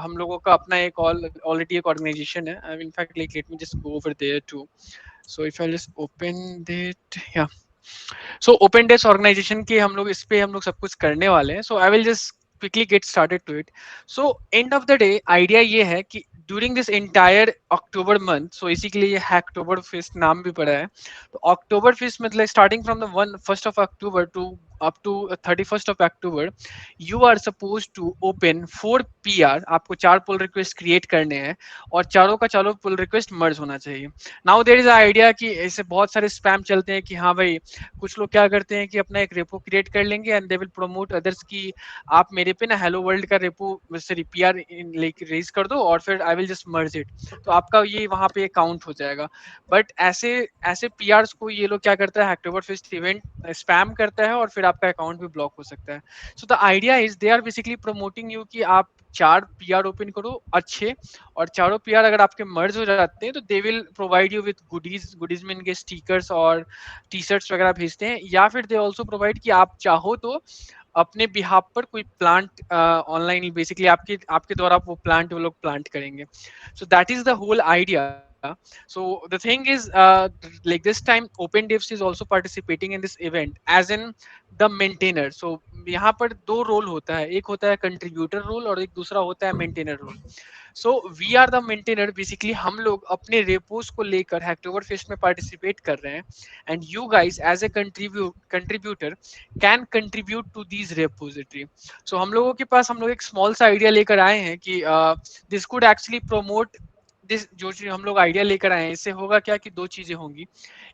हम लोगों का अपना एक already एक organization है. In fact, like let me just go over there too. So if I just open it, yeah. So open desk organization के हम लोग इस पे हम लोग सब कुछ करने वाले हैं. So I will just quickly get started to it. So end of the day idea ये है कि during this entire October month, so इसीलिए ये Hacktober Fest नाम भी पड़ा है. तो October Fest मतलब starting from the 1st of October to up to 31st of October, you are supposed to open 4 PR. आपको 4 pull request create करने हैं और चारों का चारों pull request merge होना चाहिए. Now there is an idea कि ऐसे बहुत सारे spam चलते हैं कि हाँ भाई, कुछ लोग क्या करते हैं कि अपना एक रेपो क्रिएट कर लेंगे and they will promote others की आप मेरे पे ना हेलो वर्ल्ड का repo sorry PR like raise कर दो और फिर I will just merge it, तो आपका ये वहां पे काउंट हो जाएगा. बट ऐसे ऐसे पीआरस को ये लोग क्या करता है, हैक्टोबर फेस्ट इवेंट स्पैम करता है और फिर आपका अकाउंट भी ब्लॉक हो सकता है. So the idea is they are basically promoting you कि आप 4 पीआर ओपन करो अच्छे, और चारों पीआर अगर आपके मर्ज हो जाते हैं तो they will provide you with goodies में इनके स्टिकर्स और टी शर्ट्स वगैरह भेजते हैं, या फिर दे ऑल्सो प्रोवाइड कि आप चाहो तो अपने बिहाफ पर कोई प्लांट ऑनलाइन बेसिकली आपके आपके द्वारा वो प्लांट वो लोग प्लांट करेंगे. So that is the whole idea. So the thing is like this time OpenDevs is also participating in this event as in the maintainer. So यहाँ पर दो रोल होता है, एक होता है कंट्रीब्यूटर रोल और एक दूसरा होता है maintainer role. So we are the maintainer. Basically हम लोग अपने रेपोस को लेकर हैक्टोबर फेस्ट में पार्टिसिपेट कर रहे हैं, and you guys as a contributor can contribute to these repository. So हम लोगों के पास हम लोग एक स्मॉल सा आइडिया लेकर आए हैं कि this could actually promote this. जो चीज हम लोग आइडिया लेकर आए हैं, इससे होगा क्या कि दो चीजें होंगी.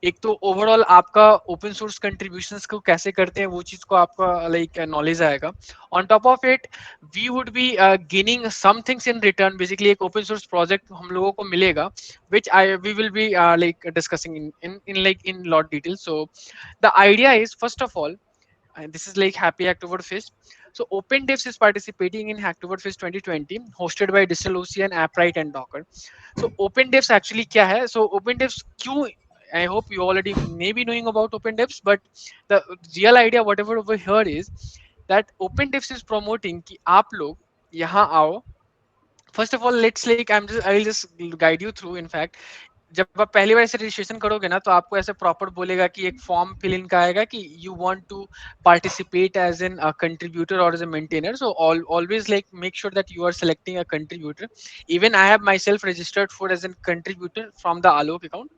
एक तो ओवरऑल आपका ओपन सोर्स कंट्रीब्यूशंस को कैसे करते हैं वो चीज को आपका लाइक नॉलेज आएगा. On top of it we would be gaining some things in return. Basically एक ओपन सोर्स प्रोजेक्ट हम लोगों को मिलेगा which we will be like discussing in lot detail. So the idea is first of all, and this is like happy Hacktober Fest. So OpenDevs is participating in Hacktober Fest 2020 hosted by DigitalOcean, AppWrite and Docker. So OpenDevs actually क्या है? So OpenDevs क्यों, I hope you already may be knowing about OpenDevs, but the real idea whatever over here is that OpenDevs is promoting कि आप लोग यहाँ आओ. First of all, let's like I will just guide you through. In fact, जब आप पहली बार ऐसे registration करोगे ना तो आपको ऐसे प्रॉपर बोलेगा कि एक फॉर्म फिल इन का आएगा कि you want to participate as an contributor और as a maintainer. So always like make sure that you are selecting a contributor. Even I have myself registered for as an contributor from the Alok account,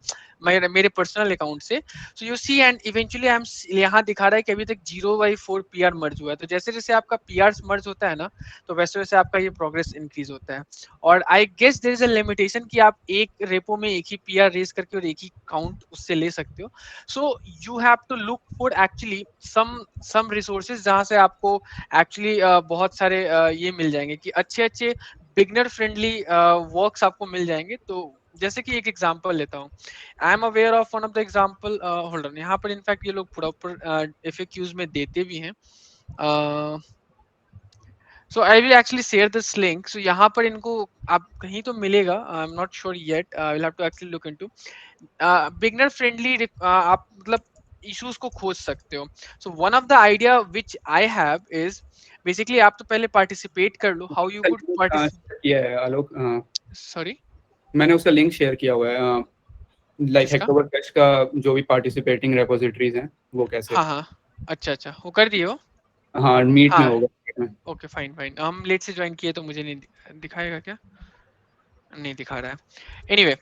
मेरे personal account से. So you see and eventually I am यहाँ दिखा रहा है कि अभी तक 0/4 PR मर्ज हुआ है. तो जैसे जैसे आपका पीआर मर्ज होता है ना तो वैसे वैसे आपका ये प्रोग्रेस इंक्रीज होता है. और I guess there is a limitation कि आप एक रेपो में एक ही पीआर रेज करके और एक ही काउंट उससे ले सकते हो. So you have to look for actually some resources जहां से आपको एक्चुअली बहुत सारे ये मिल जाएंगे कि अच्छे अच्छे बिगनर फ्रेंडली वर्क्स आपको मिल जाएंगे. तो जैसे कि एक एग्जांपल लेता हूँ. I am aware of one of the example hold on. यहाँ पर इनफैक्ट ये लोग प्रॉपर एफएक्यूज में देते भी हैं. So I will actually share this link. So यहाँ पर इनको आप कहीं तो मिलेगा. I'm not sure yet. I will have to actually look into. Beginner friendly आप मतलब issues को खोज सकते हो. So one of the idea which I have is basically आप तो पहले participate कर लो. How you could participate? Yeah, Alok. Sorry. मैंने उसका लिंक शेयर किया हुआ है. लाइक किसका? हैक्टोबर फेस्ट का जो भी पार्टिसिपेटिंग रेपोजिटरीज हैं वो कैसे. हाँ अच्छा वो कर दिए हो. हाँ मीट में हाँ. होगा. Okay fine. हम लेट से ज्वाइन किए तो मुझे नहीं दिखाएगा क्या? नहीं दिखा रहा है. Anyway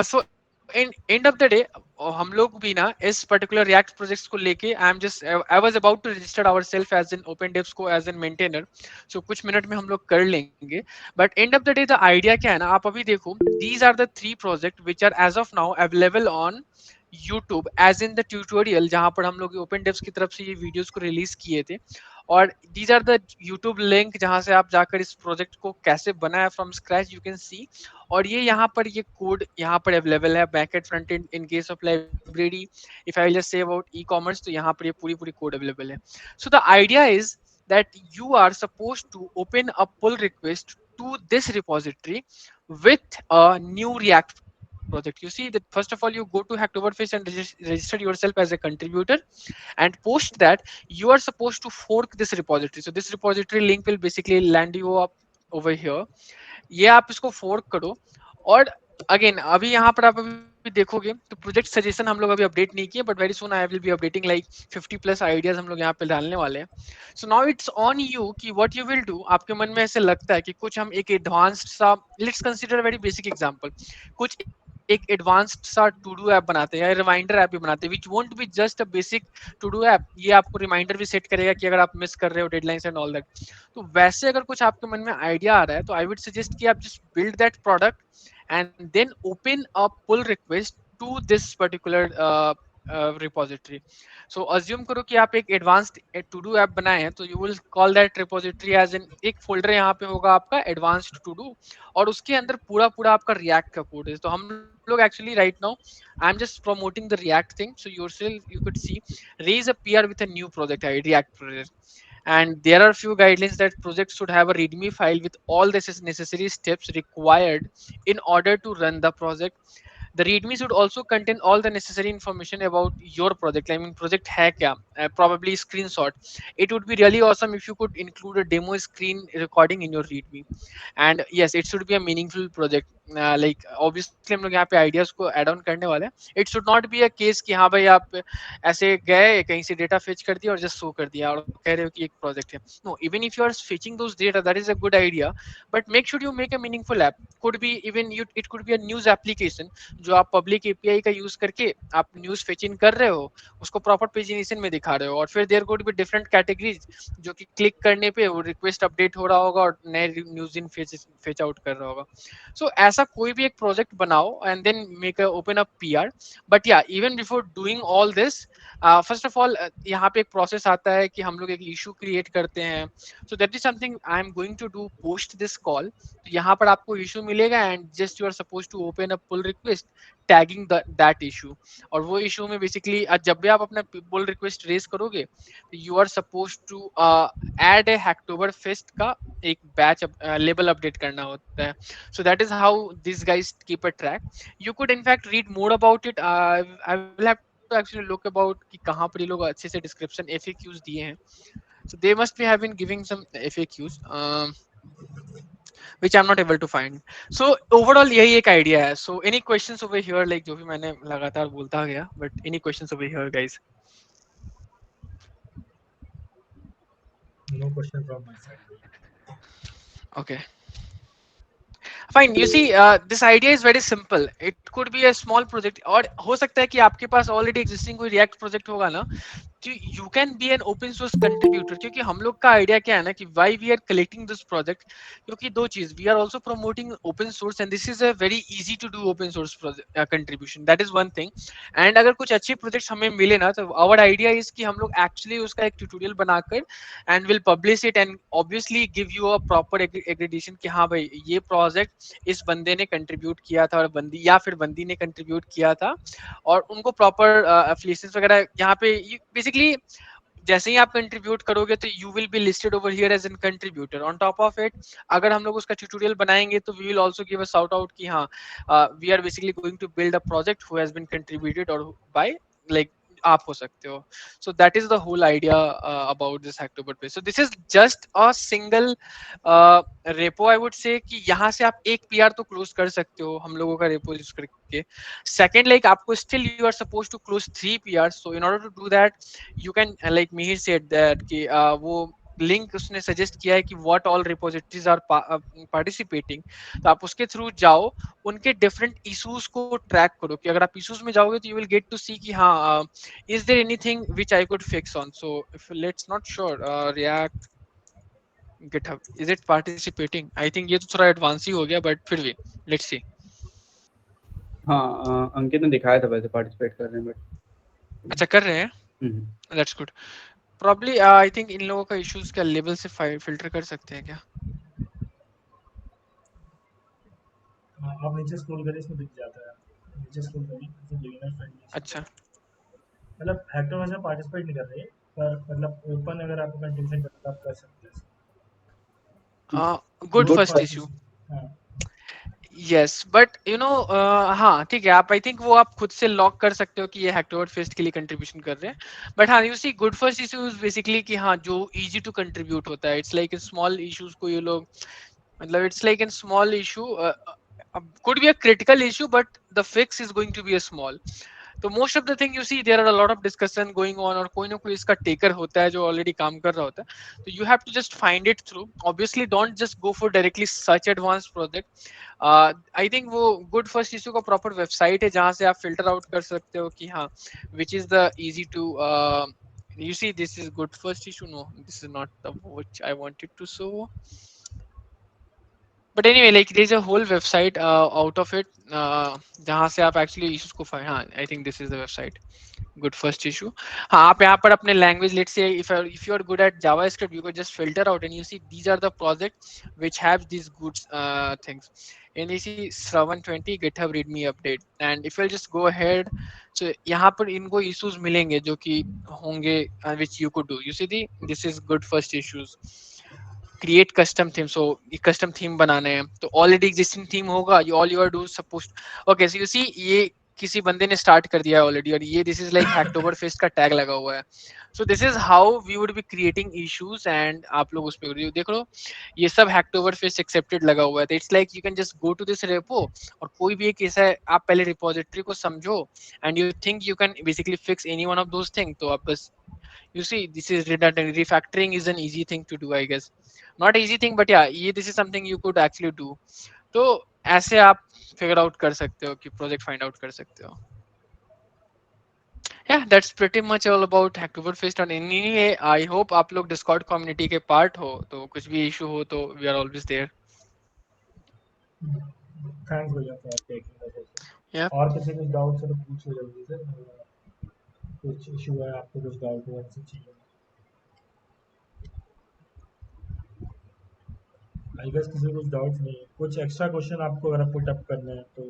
so and of the day हम लोग भी ना इस पर्टिकुलर रिएक्ट प्रोजेक्ट्स को लेके I was about to register ourselves as an opendevs को एज एन मेंटेनर. सो कुछ मिनट में हम लोग कर लेंगे. But end of the day the idea क्या है ना, आप अभी देखो these are the 3 project which are as of now available on YouTube as in the tutorial, जहां पर हम लोग ओपन डेव्स की तरफ से ये वीडियोस को रिलीज किए थे, और these are the YouTube link जहां से आप जाकर इस प्रोजेक्ट को कैसे बनाया from scratch you can see. और ये यहाँ पर ये कोड यहाँ पर अवेलेबल है, backend front and in case of library. If I just say about e commerce, तो यहाँ पर ये पूरी पूरी कोड अवेलेबल है। So the idea is that you are supposed to open a pull request to this repository with a new React project. You see that first of all you go to Hacktoberfest and register yourself as a contributor, and post that you are supposed to fork this repository. So this repository link will basically land you up over here. ये आप इसको fork करो, और again अभी यहाँ पर आप अभी देखोगे तो प्रोजेक्ट सजेशन हम लोग अभी अपडेट नहीं किए, but very soon I will be updating like 50+ ideas हम लोग यहाँ पे डालने वाले हैं। So now it's on you कि व्हाट यू विल डू। आपके मन में ऐसे लगता है कि कुछ हम एक एडवांस्ड सा, let's consider very basic example, कुछ एक एडवांस्ड सा टू डू ऐप बनाते हैं या रिमाइंडर ऐप भी बनाते हैं, which won't be just a basic to do app. ये आपको रिमाइंडर भी सेट करेगा कि अगर आप मिस कर रहे हो डेडलाइंस एंड ऑल दैट। तो वैसे अगर कुछ आपके मन में आइडिया आ रहा है तो आई वुड सजेस्ट कि आप just build that product and then open a pull request to this particular repository. So assume करो कि आप एक advanced to do app बनाए हैं, तो you will call that repository as in एक folder यहाँ पे होगा आपका advanced to do, और उसके अंदर पूरा पूरा आपका React का कोड है। तो हम लोग actually right now I'm just promoting the React thing, so yourself you could see raise a PR with a new project, React project. And there are few guidelines that projects should have a readme file with all the necessary steps required in order to run the project. The readme should also contain all the necessary information about your project. I mean, project hai kya? Probably screenshot. It would be really awesome if you could include a demo screen recording in your readme. And yes, it should be a meaningful project. Like obviously हम लोग यहाँ पे ideas को add on करने वाले हैं. It should not be a case कि हाँ भाई आप ऐसे गए कहीं से data fetch कर दिया और just show कर दिया और कह रहे हो कि एक project है. No, even if you are fetching those data, that is a good idea. But make sure you make a meaningful app. Could be even it could be a news application जो आप public API का use करके आप news fetch इन कर रहे हो, उसको proper pagination में दिखा रहे हो, और फिर there could be different categories जो कि क्लिक करने पे वो रिक्वेस्ट अपडेट हो रहा होगा और नए न्यूज इन फेच आउट कर रहा होगा। सो ऐसा कोई भी एक प्रोजेक्ट बनाओ and then make a open up PR. But yeah even before doing all this, first of all यहाँ पे एक प्रोसेस आता है कि हम लोग एक इशू क्रिएट करते हैं। So that is something I am going to do post this call. यहाँ पर आपको इशू मिलेगा and just you are suppose to open a pull request tagging that issue, और वो इशू में बेसिकली जब भी आप अपना पुल रिक्वेस्ट रेज करोगे you are suppose to add a Hacktoberfest का एक बैच लेबल अपडेट करना होता है। So that is how this guys keep a track. You could in fact read more about it. I will have to actually look about कि कहाँ पर ये लोग अच्छे से डिस्क्रिप्शन एफएक्यूज दिए हैं। So they must be have been giving some FAQs which I'm not able to find. So overall यही एक idea है. So any questions over here, like जो भी मैंने लगातार बोलता गया, but any questions over here guys? No question from my side. Okay. Fine. You see, this idea is very simple. It could be a small project, और हो सकता है कि आपके पास already existing कोई React project होगा ना, you can be an open source contributor. क्योंकि हम लोग का आइडिया क्या है ना कि why we are collecting this project, क्योंकि दो चीज, we are also promoting open source and this is a very easy to do open source contribution. That is one thing. And अगर कुछ अच्छे projects हमें मिले ना, तो our idea is कि हम लोग actually उसका एक tutorial बनाकर and will publish it and obviously give you a proper accreditation कि हाँ भाई ये project इस बंदे ने contribute किया था और बंदी या फिर बंदी ने contribute किया था, और उनको proper affiliations वगैरह यहाँ पे बेसिकली जैसे ही आप कंट्रीब्यूट करोगे तो you will be listed over here as an contributor. On top of it अगर हम लोग उसका ट्यूटोरियल बनाएंगे तो we will also give a shout out कि हाँ we are basically going to build a project who has been contributed और by like आप हो सकते हो। So that is the whole idea about this Hacktober पे। So this is just a single repo I would से कि यहाँ से आप एक पीआर तो क्लोज कर सकते हो हम लोगों का रेपो यूज करके। सेकंड लाइक आपको still you are suppose to close 3 PR. So in order to do that you can like Mihir said that कि वो लिंक उसने सजेस्ट किया है कि what all repositories are participating, तो आप उसके थ्रू जाओ, उनके डिफरेंट इश्यूज को ट्रैक करो कि अगर आप इश्यूज में जाओगे तो you will get to see कि हाँ is there anything which I could fix on. So if let's not sure React GitHub is it participating? I think ये तो थोड़ा एडवांस ही हो गया, बट फिर भी लेट्स सी। हाँ अंकित ने दिखाया था वैसे पार्टिसिपेट कर रहे हैं बट अच्छा कर रहे हैं, that's good. Probably I think in लोगों का इश्यूज क्या लेवल से फिल्टर कर सकते हैं क्या? आप नीचे स्क्रॉल करें, इसमें दिख जाता है, नीचे स्क्रॉल करें, इसमें बिगिनर फ्रेंडली। अच्छा मतलब हैकर वैसे पार्टिसिपेट नहीं कर रहे, पर मतलब ओपन अगर आपको कंट्रीब्यूशन करना है, आप कर सकते हैं। Good Good first first issue, हाँ, यस बट यू नो हाँ ठीक है, आप आई थिंक वो आप खुद से लॉक कर सकते हो कि ये हैक्टोवर्ड फेस्ट के लिए कंट्रीब्यूशन कर रहे हैं। बट हाँ you see good first issue is basically कि हाँ जो इजी टू कंट्रीब्यूट होता है, इट्स लाइक स्मॉल इश्यूज को ये लोग, मतलब it's like in small issue could be a critical issue but the fix is going to be a small. तो most of the thing you see there are a lot of discussion going on, और कोई ना कोई इसका taker होता है जो already काम कर रहा होता है, तो you have to just find it through. Obviously don't just go for directly such advance project. I think वो गुड फर्स्ट इशू का प्रॉपर वेबसाइट है जहां से आप फिल्टर आउट कर सकते हो कि हाँ which is the easy to you see this is good first issue, no this is not the which I wanted to show. But anyway, like there's a whole website out of it जहाँ से आप actually issues को find, हाँ I think this is the website, good first issue. हाँ आप यहाँ पर अपने language, let's say if you are good at JavaScript, you could just filter out and you see these are the projects which have these good things. And you see Shravan 20 GitHub readme update, and if you'll just go ahead, so यहाँ पर इनको issues मिलेंगे जो कि होंगे which you could do. You see this is good first issues. Create custom theme, so custom theme बनाने हैं तो ऑलरेडी एग्जिस्टिंग थीम होगा, you all you are do suppose okay, so you see ये किसी बंदे ने स्टार्ट कर दिया है ऑलरेडी, और ये this is like Hacktoberfest का टैग लगा हुआ है। So this is how we would be creating issues, and आप लोग उस पर देख लो ये सब हैक्टोबर फेस्ट एक्सेप्टेड लगा हुआ है। तो it's like you can just go to this repo, और कोई भी एक ऐसा आप पहले रिपोजिटरी को समझो and you think you can basically fix any one of those thing, तो आप बस you see this is redundant, refactoring is an easy thing to do I guess, not easy thing but yeah ये this is something you could actually do। तो ऐसे आप figure out कर सकते हो कि project find out कर सकते हो। yeah that's pretty much all about Hacktoberfest, and anyway I hope आप लोग Discord community के part हो, तो कुछ भी issue हो तो we are always there। Thanks भैया for taking the session. yeah और किसी कुछ डाउट्स है तो पूछो जल्दी से, कुछ इशू है आपको, कुछ डाउट है ऐसी चीज़ें, आई गेस किसी को कुछ डाउट्स नहीं है। कुछ एक्स्ट्रा क्वेश्चन आपको अगर पुट अप करने हैं तो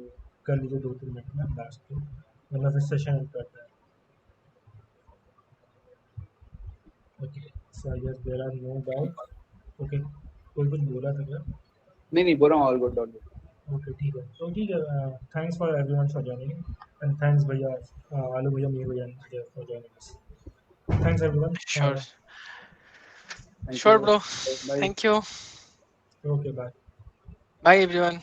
कर लीजिए 2-3 मिनट में लास्ट में, वरना फिर सेशन एंड करते हैं। Okay, so I guess there are no doubt. Okay, कोई कुछ बोला था क्या? नहीं बोल रहा हूँ, all good all good. Okay ठीक है, तो ठीक है, thanks for everyone for joining and thanks भैया, आलू भैया, मीर भैया for joining us. Thanks everyone. sure Thank sure you. bro, Bye. thank you, okay bye. bye everyone।